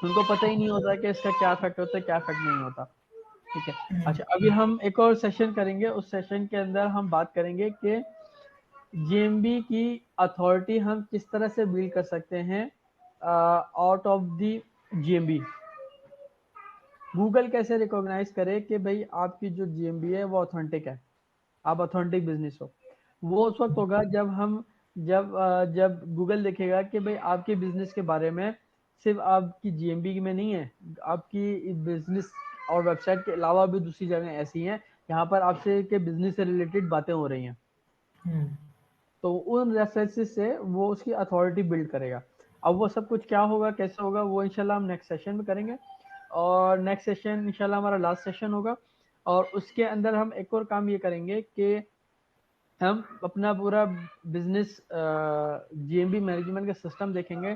उनको पता ही नहीं होता कि इसका क्या इफेक्ट होता है, क्या इफेक्ट नहीं होता। ठीक है। अच्छा, अभी हम एक और सेशन करेंगे, उस सेशन के अंदर हम बात करेंगे कि जीएमबी की अथॉरिटी हम किस तरह से बिल्ड कर सकते हैं out of the GMB. Google कैसे रिकॉग्नाइज करे कि भाई आपकी जो जीएमबी है वो ऑथेंटिक है, आप ऑथेंटिक बिजनेस हो। वो उस वक्त होगा जब गूगल देखेगा कि भाई आपके बिजनेस के बारे में सिर्फ आपकी जीएमबी में नहीं है, आपकी बिजनेस और वेबसाइट के अलावा भी दूसरी जगह ऐसी हैं यहाँ पर आपसे के बिजनेस से रिलेटेड बातें हो रही हैं। हम्म। तो उन रेफरेंसेस से वो उसकी अथॉरिटी बिल्ड करेगा। अब वो सब कुछ क्या होगा, कैसे होगा, वो इंशाल्लाह हम नेक्स्ट सेशन में करेंगे। और नेक्स्ट सेशन इंशाल्लाह हमारा लास्ट सेशन होगा, और उसके अंदर हम एक और काम ये करेंगे कि हम अपना पूरा बिजनेस जीएमबी मैनेजमेंट का सिस्टम देखेंगे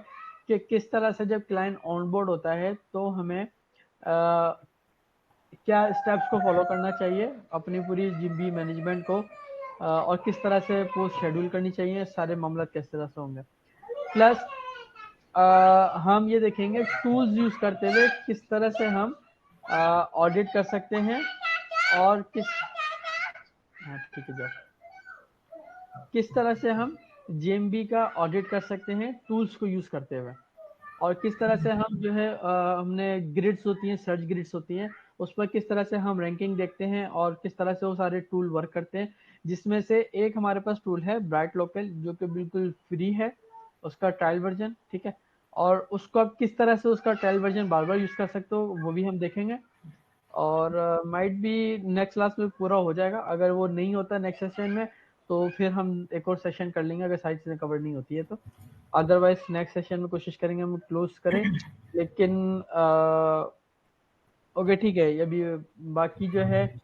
कि किस तरह से जब क्लाइंट ऑनबोर्ड होता है तो हमें क्या स्टेप्स को फॉलो करना चाहिए अपनी पूरी जीएमबी मैनेजमेंट को, और किस तरह से पोस्ट शेड्यूल करनी चाहिए, सारे मामला किस तरह से होंगे। प्लस हम ये देखेंगे टूल्स यूज करते हुए किस तरह से हम ऑडिट कर सकते हैं और ठीक है जाओ, किस तरह से हम जेएमबी का ऑडिट कर सकते हैं टूल्स को यूज करते हुए, और किस तरह से हम जो है हमने ग्रिड्स होती हैं, सर्च ग्रिड्स होती हैं, उस पर किस तरह से हम रैंकिंग देखते हैं और किस तरह से वो सारे टूल वर्क करते हैं। जिसमें से एक हमारे पास टूल है ब्राइट लोकल, जो कि बिल्कुल फ्री है, उसका ट्रायल वर्जन, ठीक है। और उसको आप किस तरह से उसका ट्रायल वर्जन बार बार यूज कर सकते हो वो भी हम देखेंगे। और माइट भी नेक्स्ट क्लास में पूरा हो जाएगा। अगर वो नहीं होता नेक्स्ट सेशन में तो फिर हम एक और सेशन कर लेंगे, अगर सारी चीज़ें कवर नहीं होती है तो। अदरवाइज नेक्स्ट सेशन में कोशिश करेंगे हम क्लोज करें। लेकिन ओके ठीक है। अभी बाकी जो है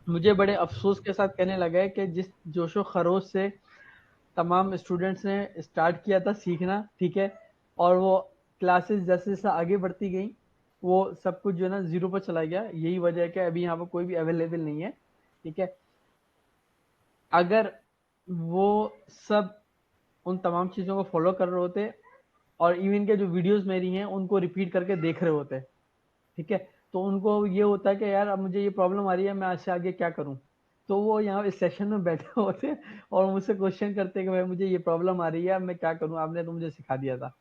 मुझे बड़े अफसोस के साथ कहने लगा है कि जिस जोशो खरोश से तमाम स्टूडेंट्स ने स्टार्ट किया था सीखना, ठीक है, और वो क्लासेस जैसे जैसे आगे बढ़ती गई वो सब कुछ जो है ना जीरो पर चला गया। यही वजह है कि अभी यहाँ पर कोई भी अवेलेबल नहीं है, ठीक है। अगर वो सब उन तमाम चीज़ों को फॉलो कर रहे होते और इवन के जो वीडियोस मेरी हैं उनको रिपीट करके देख रहे होते, ठीक है, तो उनको ये होता है कि यार अब मुझे ये प्रॉब्लम आ रही है, मैं आज से आगे क्या करूं। तो वो यहाँ इस सेशन में बैठे होते और मुझसे क्वेश्चन करते कि भाई मुझे ये प्रॉब्लम आ रही है, अब मैं क्या करूं, आपने तो मुझे सिखा दिया था।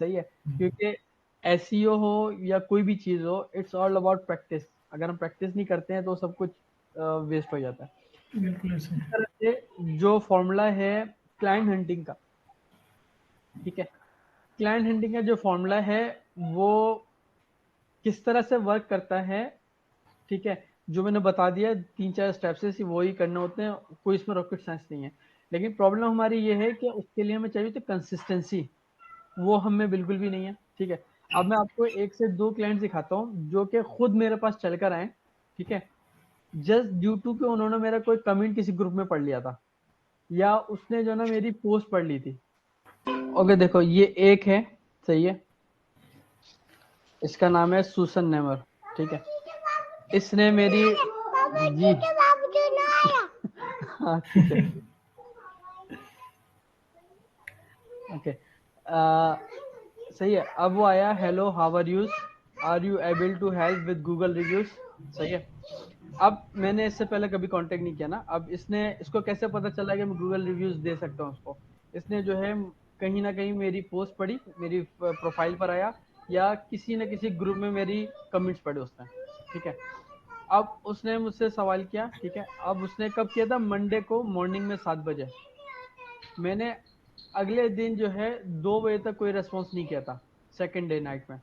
सही है, क्योंकि एसईओ हो या कोई भी चीज़ हो, इट्स ऑल अबाउट प्रैक्टिस। अगर हम प्रैक्टिस नहीं करते हैं तो सब कुछ वेस्ट हो जाता है। बिल्कुल ऐसे। इस तरह से जो फॉर्मूला है क्लाइंट हंटिंग का, ठीक है, क्लाइंट हंटिंग का जो फॉर्मूला है वो किस तरह से वर्क करता है, ठीक है, जो मैंने बता दिया 3-4 स्टेप्स से वही करने होते हैं, कोई इसमें रॉकेट साइंस नहीं है। लेकिन प्रॉब्लम हमारी ये है कि उसके लिए हमें चाहिए तो कंसिस्टेंसी, वो हमें बिल्कुल भी नहीं है, ठीक है। अब मैं आपको 1 से 2 क्लाइंट दिखाता हूँ जो कि खुद मेरे पास चलकर आए, ठीक है, जस्ट ड्यू टू कि उन्होंने मेरा कोई कमेंट किसी ग्रुप में पढ़ लिया था या उसने जो ना मेरी पोस्ट पढ़ ली थी। ओके देखो ये एक है, सही है, इसका नाम है सुसन नेमर, ठीक है। इसने मेरी जी हाँ ठीक है ओके सही है। अब वो आया hello how are you able to help with Google reviews, सही है। अब मैंने इससे पहले कभी कांटेक्ट नहीं किया ना, अब इसको कैसे पता चला कि मैं गूगल रिव्यूज दे सकता हूँ उसको। इसने जो है कहीं ना कहीं मेरी पोस्ट पढ़ी, मेरी प्रोफाइल पर आया या किसी न किसी ग्रुप में मेरी कमेंट्स पढ़े उसने, ठीक है। अब उसने मुझसे सवाल किया, ठीक है। अब उसने कब किया था, मंडे को मॉर्निंग में 7 बजे। मैंने अगले दिन जो है 2 बजे तक कोई रेस्पॉन्स नहीं किया था, सेकेंड डे नाइट में।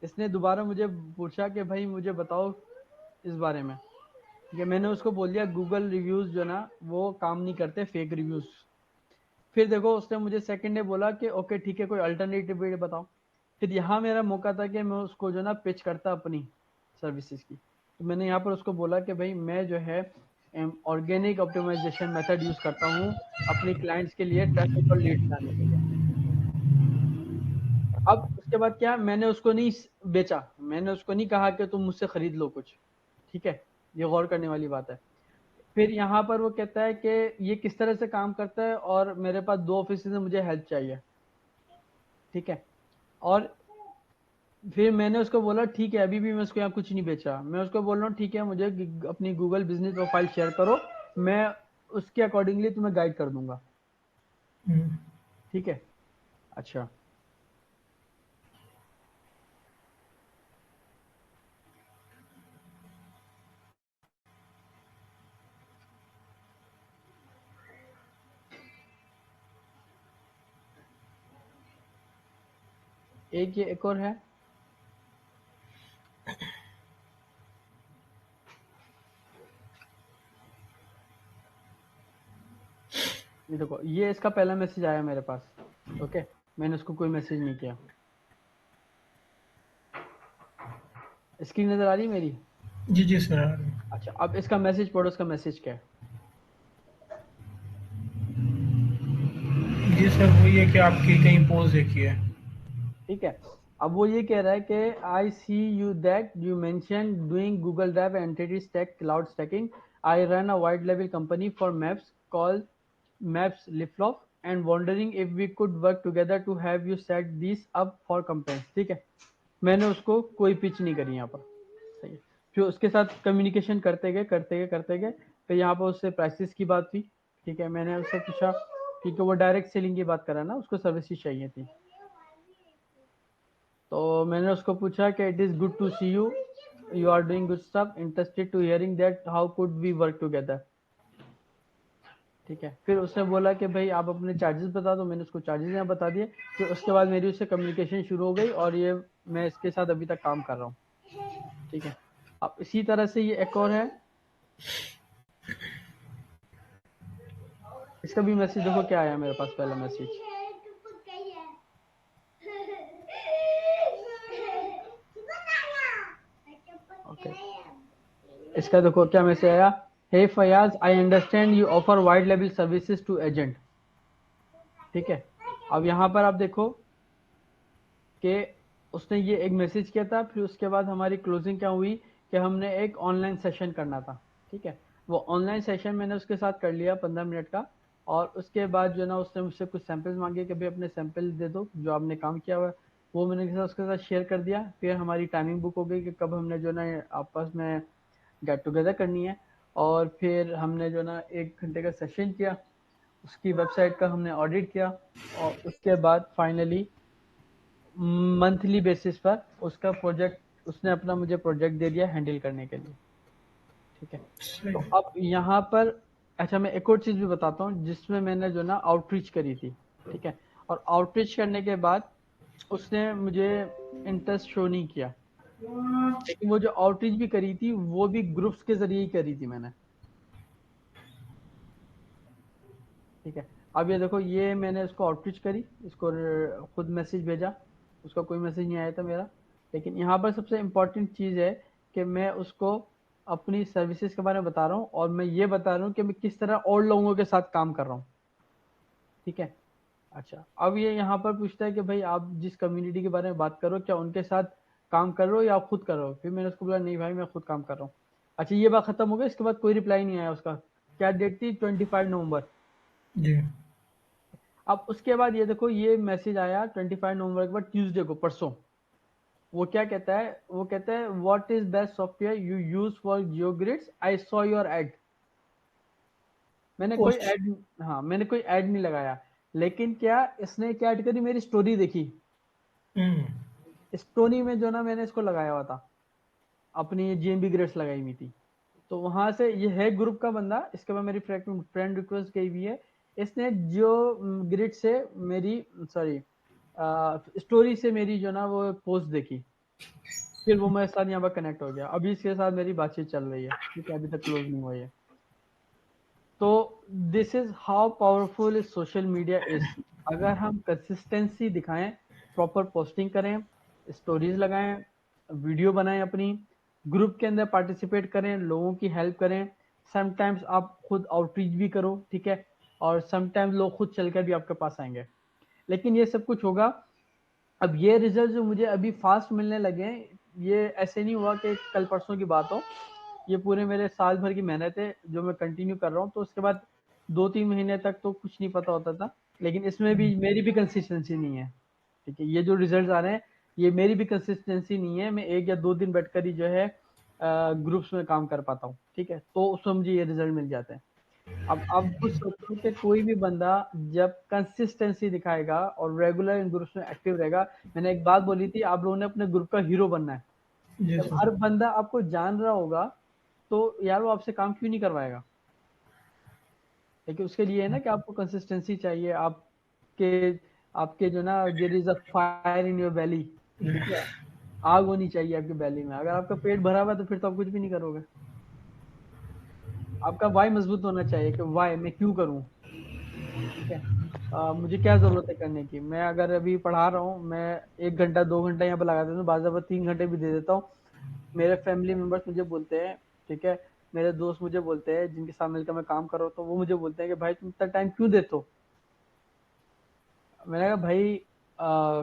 इसने दोबारा मुझे पूछा कि भाई मुझे बताओ इस बारे में, ठीक है। मैंने उसको बोल दिया गूगल रिव्यूज जो ना वो काम नहीं करते, फेक रिव्यूज। फिर देखो उसने मुझे सेकंड डे बोला कि ओके ठीक है कोई अल्टरनेटिव वे बताओ। फिर यहाँ मेरा मौका था कि मैं उसको जो ना पिच करता अपनी सर्विसेज की। तो मैंने यहाँ पर उसको बोला कि भाई मैं जो है ऑर्गेनिक ऑप्टिमाइजेशन मेथड यूज करता हूँ अपने क्लाइंट्स के लिए ट्रैफिक और लीड्स लाने के लिए। अब उसके बाद क्या, मैंने उसको नहीं बेचा, मैंने उसको नहीं कहा कि तुम मुझसे खरीद लो कुछ, ठीक है। ये गौर करने वाली बात है। फिर यहाँ पर वो कहता है कि ये किस तरह से काम करता है और मेरे पास 2 ऑफिस में मुझे हेल्प चाहिए, ठीक है। और फिर मैंने उसको बोला ठीक है, अभी भी मैं उसको यहाँ कुछ नहीं बेचा, मैं उसको बोल रहा हूँ ठीक है मुझे अपनी गूगल बिजनेस प्रोफाइल शेयर करो, मैं उसके अकॉर्डिंगली तुम्हें गाइड कर दूंगा, ठीक है। अच्छा एक और है, ये देखो ये इसका पहला मैसेज आया मेरे पास, ओके। मैंने उसको कोई मैसेज नहीं किया। स्क्रीन नजर आ रही है मेरी? जी जी सर। अच्छा अब इसका मैसेज पढ़ो, इसका मैसेज क्या है। जी सर वही है कि आपकी कहीं पोस्ट देखी है। ठीक है, अब वो ये कह रहा है कि I see you that you mention doing Google Drive entity stack cloud stacking. I run a white लेवल company for maps call maps लिफ्लॉफ। and wondering if we could work together to have you set these up for campaigns। ठीक है, मैंने उसको कोई pitch नहीं करी यहाँ पर, सही है। फिर उसके साथ कम्युनिकेशन करते गए फिर यहाँ पर उससे प्राइसेस की बात हुई। ठीक है, मैंने उससे पूछा क्योंकि वो डायरेक्ट सेलिंग की बात कर रहा है ना, उसको सर्विसेज चाहिए थी। तो मैंने उसको पूछा कि it is good to see you, you are doing good stuff, interested to hearing that how could we work together. ठीक है, फिर उसने बोला कि भाई आप अपने चार्जेस बता दो, मैंने उसको चार्जेस यहाँ बता दिए। फिर उसके बाद मेरी उससे कम्युनिकेशन शुरू हो गई और ये मैं इसके साथ अभी तक काम कर रहा हूँ। ठीक है, अब इसी तरह से ये एक और है, इसका भी मैसेज देखो क्या आया मेरे पास, पहला मैसेज। ओके, इसका देखो क्या मैसेज आया। Hey Fayaz, I understand you offer white लेवल सर्विसेज टू एजेंट। ठीक है, अब यहाँ पर आप देखो कि उसने ये एक मैसेज किया था, फिर उसके बाद हमारी क्लोजिंग क्या हुई कि हमने एक ऑनलाइन सेशन करना था। ठीक है, वो ऑनलाइन सेशन मैंने उसके साथ कर लिया 15 मिनट का, और उसके बाद जो ना उसने मुझसे कुछ सैंपल्स मांगे कि भाई अपने सैंपल दे दो जो आपने काम किया हुआ है, वो मैंने उसके साथ शेयर कर दिया। फिर हमारी टाइमिंग बुक हो गई कि कब हमने जो ना आपस में गेट टुगेदर करनी है, और फिर हमने जो ना 1 घंटे का सेशन किया, उसकी वेबसाइट का हमने ऑडिट किया, और उसके बाद फाइनली मंथली बेसिस पर उसका प्रोजेक्ट, उसने अपना मुझे प्रोजेक्ट दे दिया हैंडल करने के लिए। ठीक है, सही तो है। अब यहाँ पर अच्छा मैं एक और चीज भी बताता हूँ जिसमें मैंने जो ना आउटरीच करी थी। ठीक है, और आउटरीच करने के बाद उसने मुझे इंटरेस्ट शो नहीं किया, लेकिन वो जो आउटरीच भी करी थी वो भी ग्रुप्स के जरिए ही करी थी मैंने। ठीक है, अब ये देखो, ये मैंने इसको आउटरीच करी, इसको खुद मैसेज भेजा, उसका कोई मैसेज नहीं आया था मेरा। लेकिन यहाँ पर सबसे इम्पोर्टेंट चीज़ है कि मैं उसको अपनी सर्विसेज के बारे में बता रहा हूँ, और मैं ये बता रहा हूँ कि मैं किस तरह और लोगों के साथ काम कर रहा हूँ। ठीक है, अच्छा अब ये यहाँ पर पूछता है कि भाई आप जिस कम्युनिटी के बारे में बात करो क्या उनके साथ काम कर रहे हो या आप खुद कर रहे हो। फिर मैंने उसको बोला नहीं भाई मैं खुद काम कर रहा हूँ। अच्छा ये बात खत्म हो गई, इसके बाद कोई रिप्लाई नहीं आया उसका। क्या डेट थी, 25 नवंबर। जी। अब उसके बाद ये देखो ये मैसेज आया 25 नवंबर के बाद, ट्यूसडे को, परसों। वो क्या कहता है, वो कहता है what is best software you use for geogrids, I saw your ad. मैंने कोई पोस्ट। ऐड, हाँ मैंने कोई ऐड नहीं लगाया, लेकिन क्या इसने क्या ऐड करी, मेरी स्टोरी देखी। हम्म। स्टोरी में जो ना मैंने इसको लगाया हुआ था, अपनी जीएमबी ग्रेड्स लगाई हुई थी। तो वहां से ये है ग्रुप का बंदा, इसके बाद मेरी फ्रेंड रिक्वेस्ट गई हुई है। इसने जो ग्रिड से मेरी, सॉरी स्टोरी से मेरी जो ना वो पोस्ट देखी, फिर वो मेरे साथ यहाँ पर कनेक्ट हो गया। अभी इसके साथ मेरी बातचीत चल रही है। ठीक है, अभी तक क्लोज नहीं हुई है। तो this is how powerful social media is. अगर हम कंसिस्टेंसी दिखाएं, प्रॉपर पोस्टिंग करें, स्टोरीज लगाएं, वीडियो बनाएं, अपनी ग्रुप के अंदर पार्टिसिपेट करें, लोगों की हेल्प करें, समटाइम्स आप खुद आउटरीच भी करो। ठीक है, और समटाइम्स लोग खुद चल कर भी आपके पास आएंगे। लेकिन ये सब कुछ होगा, अब ये रिजल्ट जो मुझे अभी फास्ट मिलने लगे हैं, ये ऐसे नहीं हुआ कि कल परसों की बात हो। ये पूरे मेरे साल भर की मेहनत है जो मैं कंटिन्यू कर रहा हूँ। तो उसके बाद 2-3 महीने तक तो कुछ नहीं पता होता था, लेकिन इसमें भी मेरी भी कंसिस्टेंसी नहीं है। ठीक है, ये जो रिजल्ट आ रहे हैं ये मेरी भी कंसिस्टेंसी नहीं है, मैं 1 या 2 दिन बैठकर ही जो है ग्रुप्स में काम कर पाता हूँ। ठीक है, तो उसमें मुझे ये रिजल्ट मिल जाते हैं। अब आप खुद सोचो कि कोई भी बंदा जब कंसिस्टेंसी दिखाएगा और रेगुलर इन ग्रुप्स में एक्टिव रहेगा। मैंने एक बात बोली थी, आप लोगों ने अपने ग्रुप का हीरो बनना है। जी जब सर। हर बंदा आपको जान रहा होगा तो यार वो आपसे काम क्यों नहीं करवाएगा। लेकिन उसके लिए है ना कि आपको कंसिस्टेंसी चाहिए, आपके आपके जो ना there is a fire in your belly. ठीक है, आग होनी चाहिए आपके बेली में। अगर आपका पेट भरा हुआ है तो फिर तो आप कुछ भी नहीं करोगे। आपका वाई मजबूत होना चाहिए कि वाई मैं क्यों करूं। ठीक है, मुझे क्या जरूरत है करने की। मैं अगर अभी पढ़ा रहा हूँ, मैं 1 घंटा 2 घंटा यहाँ पर लगा देता हूँ, बाज़ दफा 3 घंटे भी दे देता हूँ। मेरे फैमिली मेंबर्स मुझे बोलते हैं, ठीक है, मेरे दोस्त मुझे बोलते हैं जिनके साथ मिलकर मैं काम कर रहा हूँ, तो वो मुझे बोलते हैं कि भाई तुम इतना टाइम क्यों देते हो। मैंने कहा भाई आ,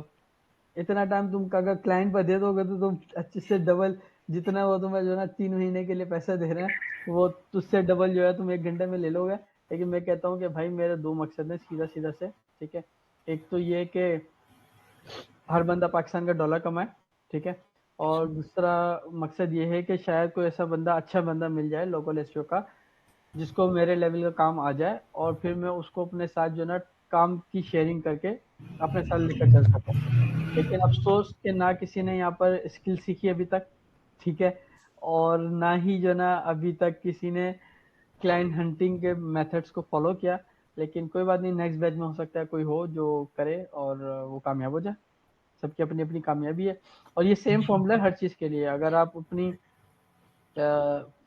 इतना टाइम तुम अगर क्लाइंट पर दे दोगे तो तुम अच्छे से डबल, जितना वो तुम्हें जो है ना 3 महीने के लिए पैसा दे रहे हैं वो तुझसे डबल जो है तुम 1 घंटे में ले लोगे। लेकिन मैं कहता हूँ कि भाई मेरे दो मकसद हैं सीधा सीधा से, ठीक है। एक तो ये कि हर बंदा पाकिस्तान का डॉलर कमाए, ठीक है। और दूसरा मकसद ये है कि शायद कोई ऐसा बंदा, अच्छा बंदा मिल जाए लोकल एसईओ का, जिसको मेरे लेवल का काम आ जाए, और फिर मैं उसको अपने साथ जो ना काम की शेयरिंग करके अपने साथ लेकर चल सकूं। लेकिन अफसोस कि ना किसी ने यहाँ पर स्किल सीखी अभी तक, ठीक है। और ना ही जो ना अभी तक किसी ने क्लाइंट हंटिंग के मेथड्स को फॉलो किया। लेकिन कोई बात नहीं, नेक्स्ट बैच में हो सकता है कोई हो जो करे और वो कामयाब हो जाए। सबकी अपनी अपनी कामयाबी है, और ये सेम फॉर्मूला है हर चीज के लिए। अगर आप अपनी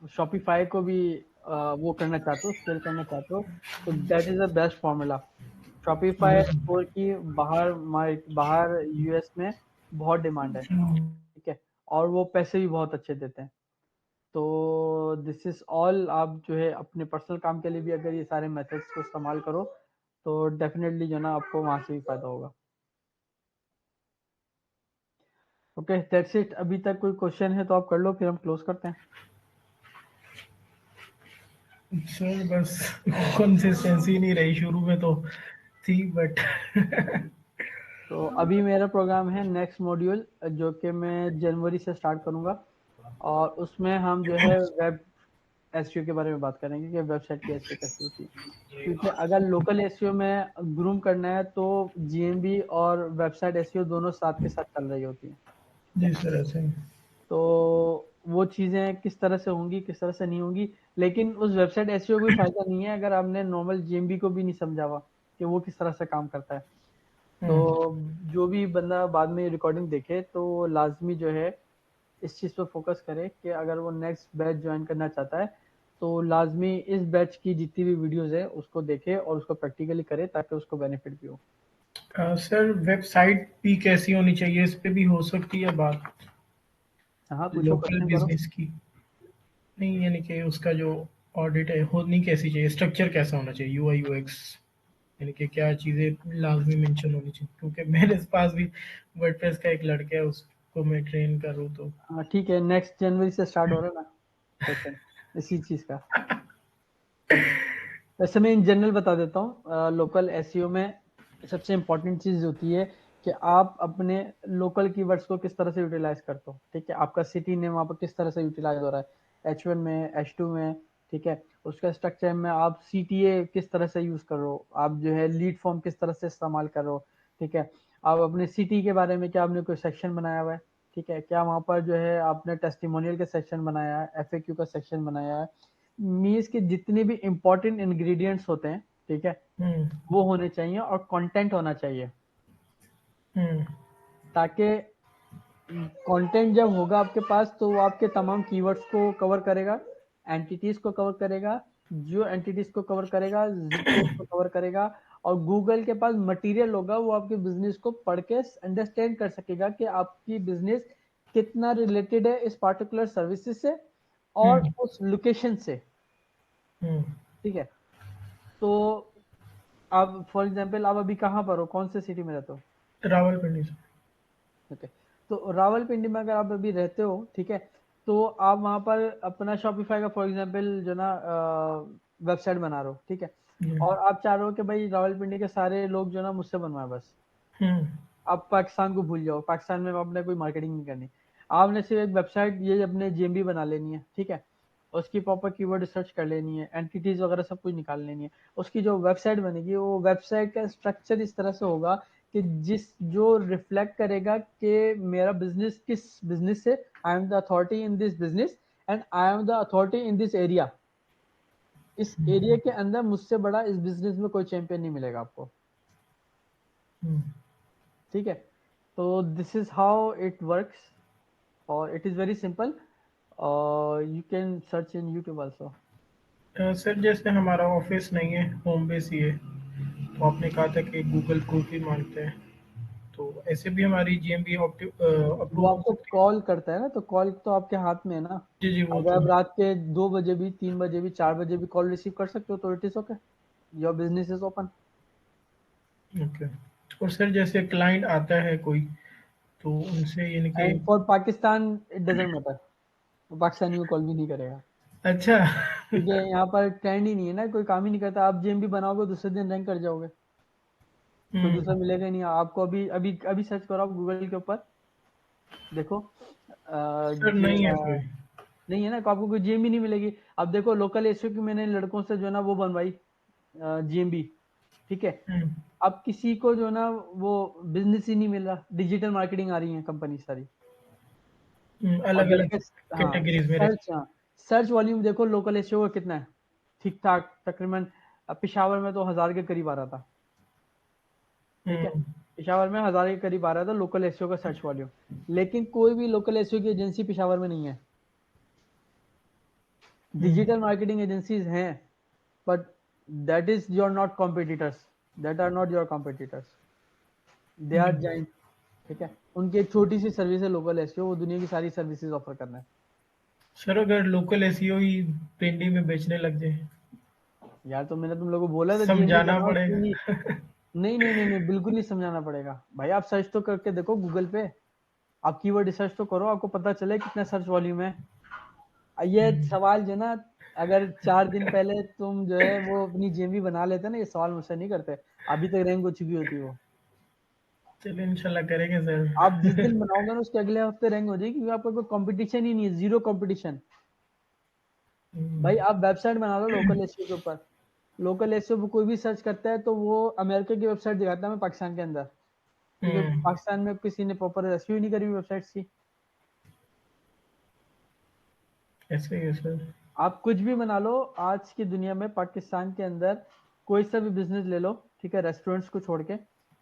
शॉपिफाई को भी वो करना चाहते हो, स्केल करना चाहते हो, तो that is the best formula. Shopify जी स्टोर की बाहर यूएस में बहुत डिमांड है, सर। ठीक है। और वो पैसे भी बहुत अच्छे देते हैं। तो दिस इज ऑल। आप जो है अपने पर्सनल काम के लिए भी अगर ये सारे मेथड्स को इस्तेमाल करो, तो डेफिनेटली जो ना आपको वहां से भी फायदा होगा। Okay, that's it. अभी तक कोई क्वेश्चन है तो आप कर लो, फिर हम क्लोज करते हैं। सर बस कंसिस्टेंसी नहीं रही, शुरू में तो थी बट तो अभी मेरा प्रोग्राम है नेक्स्ट मॉड्यूल, जो कि मैं जनवरी से स्टार्ट करूंगा, और उसमें हम जो है वेब एसईओ के बारे में बात करेंगे कि वेबसाइट की एसईओ कैसी होती है। क्योंकि अगर लोकल एसईओ में ग्रूम करना है तो जीएमबी और वेबसाइट एसईओ दोनों साथ के साथ चल रही होती है, ठीक है। जी सर ऐसे ही। तो वो चीजें किस तरह से होंगी, किस तरह से नहीं होंगी। लेकिन उस वेबसाइट एसईओ को भी फायदा नहीं है अगर आपने नॉर्मल जीएमबी को भी नहीं समझा हुआ कि वो किस तरह से काम करता है। तो हम्म। जो भी बंदा बाद में रिकॉर्डिंग देखे तो वो लाजमी जो है इस चीज़ पर फोकस करे कि अगर वो नेक्स्ट बैच ज्वाइन करना चाहता है तो लाजमी इस बैच की जितनी भी वीडियोस है उसको देखे और उसको प्रैक्टिकली करे, ताकि उसको बेनिफिट भी हो। सर वेबसाइट भी कैसी होनी चाहिए, इस पे भी हो सकती है बात, हाँ, पूछो, लोकल क्वेश्चन करो। बिजनेस की? नहीं यानी कि उसका जो ऑडिट है होनी कैसी चाहिए, स्ट्रक्चर कैसा होना चाहिए, यूआई यूएक्स, यानी कि क्या चीज़ें लाजमी मेंशन होनी चाहिए, क्योंकि मेरे पास भी वर्डप्रेस का एक लड़का है, उसको मैं ट्रेन करूँ तो। हाँ ठीक है, नेक्स्ट जनवरी से स्टार्ट हो रहा है ना सेशन इसी चीज़ का। वैसे मैं इन जनरल बता देता हूँ, लोकल एसईओ में सबसे इम्पोर्टेंट चीज़ होती है कि आप अपने लोकल कीवर्ड्स को किस तरह से यूटिलाइज करते हो, ठीक है। आपका सिटी नेम वहाँ पर किस तरह से यूटिलाइज हो रहा है, H1 में, H2 में, ठीक है। उसका स्ट्रक्चर में आप CTA किस तरह से यूज़ कर रहे हो, आप जो है लीड फॉर्म किस तरह से इस्तेमाल कर रहे हो, ठीक है। आप अपने सिटी के बारे में क्या आपने कोई सेक्शन बनाया हुआ है, ठीक है। क्या वहाँ पर जो है आपने टेस्टिमोनियल का सेक्शन बनाया है, FAQ का सेक्शन बनाया है। मीन्स के जितने भी इम्पोर्टेंट इंग्रेडिएंट्स होते हैं, ठीक है, हम्म। वो होने चाहिए और कंटेंट होना चाहिए, हम्म। ताकि कंटेंट जब होगा आपके पास तो वो आपके तमाम कीवर्ड्स को कवर करेगा, एंटिटीज को कवर करेगा, जो एंटिटीज को कवर करेगा जिप कोड को कवर करेगा, और गूगल के पास मटेरियल होगा, वो आपके बिजनेस को पढ़ के अंडरस्टैंड कर सकेगा कि आपकी बिजनेस कितना रिलेटेड है इस पार्टिकुलर सर्विसेज से और हम्म। उस लोकेशन से, हम्म। ठीक है। तो आप फॉर एग्जांपल आप अभी कहाँ पर हो, कौन से सिटी में रहते हो? रावलपिंडी से। ओके, तो रावलपिंडी में अगर आप अभी रहते हो, ठीक है, तो आप वहाँ पर अपना शॉपिफाई का फॉर एग्जांपल जो ना वेबसाइट बना रहे हो, ठीक है। हम्म। और आप चाह रहे हो कि भाई रावलपिंडी के सारे लोग जो ना मुझसे बनवाए बस। हम्म। आप पाकिस्तान को भूल जाओ, पाकिस्तान में आपने कोई मार्केटिंग नहीं करनी। आपने सिर्फ एक वेबसाइट ये अपने जीएमबी बना लेनी है, ठीक है। उसकी प्रॉपर कीवर्ड रिसर्च कर लेनी है, एंटिटीज वगैरह सब कुछ निकाल लेनी है। उसकी जो वेबसाइट बनेगी वो वेबसाइट का स्ट्रक्चर इस तरह से होगा कि जिस जो रिफ्लेक्ट करेगा कि मेरा बिजनेस किस बिजनेस से, I am the authority in this business and I am the authority in this area. इस एरिया के अंदर मुझसे बड़ा इस बिजनेस में कोई चैंपियन नहीं मिलेगा आपको, हम्म। ठीक है। तो this is how it works, और इट इज वेरी सिंपल, और you can search in YouTube also. Sir जैसे हमारा ऑफिस नहीं है, होम बेस ही है, तो आपने कहा था कि गूगल प्रूफ ही मांगते हैं, तो ऐसे भी हमारी जीएमबी वो अप्रूव हो आपको सकती है? कॉल करता है ना, तो कॉल तो आपके हाथ में है ना। जी जी वो अगर तो आप है। रात के 2 बजे भी, 3 बजे भी, 4 बजे भी कॉल रिसीव कर सकते हो तो it is okay, your business is open. Okay. और सर जैसे क्लाइंट आता है कोई, तो उनसे यानी कि and for Pakistan it doesn't matter, वो पाकिस्तानी को कॉल भी नहीं करेगा। अच्छा। क्योंकि यहाँ पर ट्रेंड ही नहीं है ना, कोई काम ही नहीं करता। आप जेएमबी बनाओगे दूसरे दिन रैंक कर जाओगे, कोई दूसरा हम्म। मिलेगा ही नहीं आपको। अभी अभी अभी सर्च करो आप गूगल के ऊपर, देखो सर जे नहीं है कोई। नहीं है ना, तो आपको कोई जेएमबी नहीं मिलेगी। अब देखो लोकल एसईओ की मैंने लड़कों से जो है ना वो बनवाई जेएमबी, ठीक है। हम्म। अब किसी को जो है ना वो बिजनेस ही नहीं मिल रहा, डिजिटल मार्केटिंग आ रही है कंपनी सारी। और अलग अलग देखिए, हाँ कैटेगरीज में सर्च, हाँ सर्च वॉल्यूम देखो लोकल एसईओ का कितना है, ठीक ठाक तकरीबन। पिशावर में तो 1000 के करीब आ रहा था, ठीक है। हम्म। पिशावर में 1000 के करीब आ रहा था लोकल एसईओ का सर्च वॉल्यूम। लेकिन कोई भी लोकल एसईओ की एजेंसी पिशावर में नहीं है। हम्म। डिजिटल मार्केटिंग एजेंसीज हैं, but that is your not competitors, that are not your competitors, they are hmm. Giant, ठीक है। उनकी एक छोटी सी सर्विस है लोकल एसईओ, वो दुनिया की सारी सर्विसेज ऑफर कर रहे हैं। सर अगर लोकल एसईओ ही पिंडी में बेचने लग जाए, यार तो मैंने तुम लोगों को बोला था जेएमबी समझाना बनाओ क्यों नहीं। पड़ेगा। नहीं नहीं नहीं नहीं, बिल्कुल नहीं समझाना पड़ेगा भाई। आप सर्च तो करके देखो गूगल पे, आप कीवर्ड रिसर्च तो करो, आपको पता चले कितना सर्च वॉल्यूम है। ये सवाल जो है ना, अगर 4 दिन पहले तुम जो है वो अपनी जेएमबी बना लेते ना, ये सवाल मुझसे नहीं करते, अभी तक रैंक हो चुकी होती वो। चलिए इंशाल्लाह करेंगे आप जिस सर। दिन बनाओगे ना उसके अगले हफ्ते रैंक हो जाएगी, क्योंकि आपका कोई कंपटीशन ही नहीं है, जीरो कंपटीशन। भाई आप वेबसाइट बना लो लोकल एसईओ के ऊपर, लोकल एसईओ पे कोई भी सर्च करता है तो वो अमेरिका की वेबसाइट दिखाता है मैं पाकिस्तान के अंदर, क्योंकि हम्म। पाकिस्तान में किसी ने प्रॉपर एसईओ ही नहीं करी हुई वेबसाइट की। ऐसे ही है सर। आप कुछ भी बना लो आज की दुनिया में, पाकिस्तान के अंदर कोई सा भी बिजनेस ले लो, ठीक है, रेस्टोरेंट्स को छोड़ के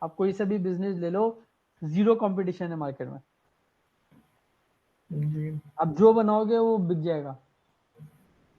आप कोई सा भी बिजनेस ले लो, जीरो कंपटीशन है मार्केट में। जी। आप जो बनाओगे वो बिक जाएगा।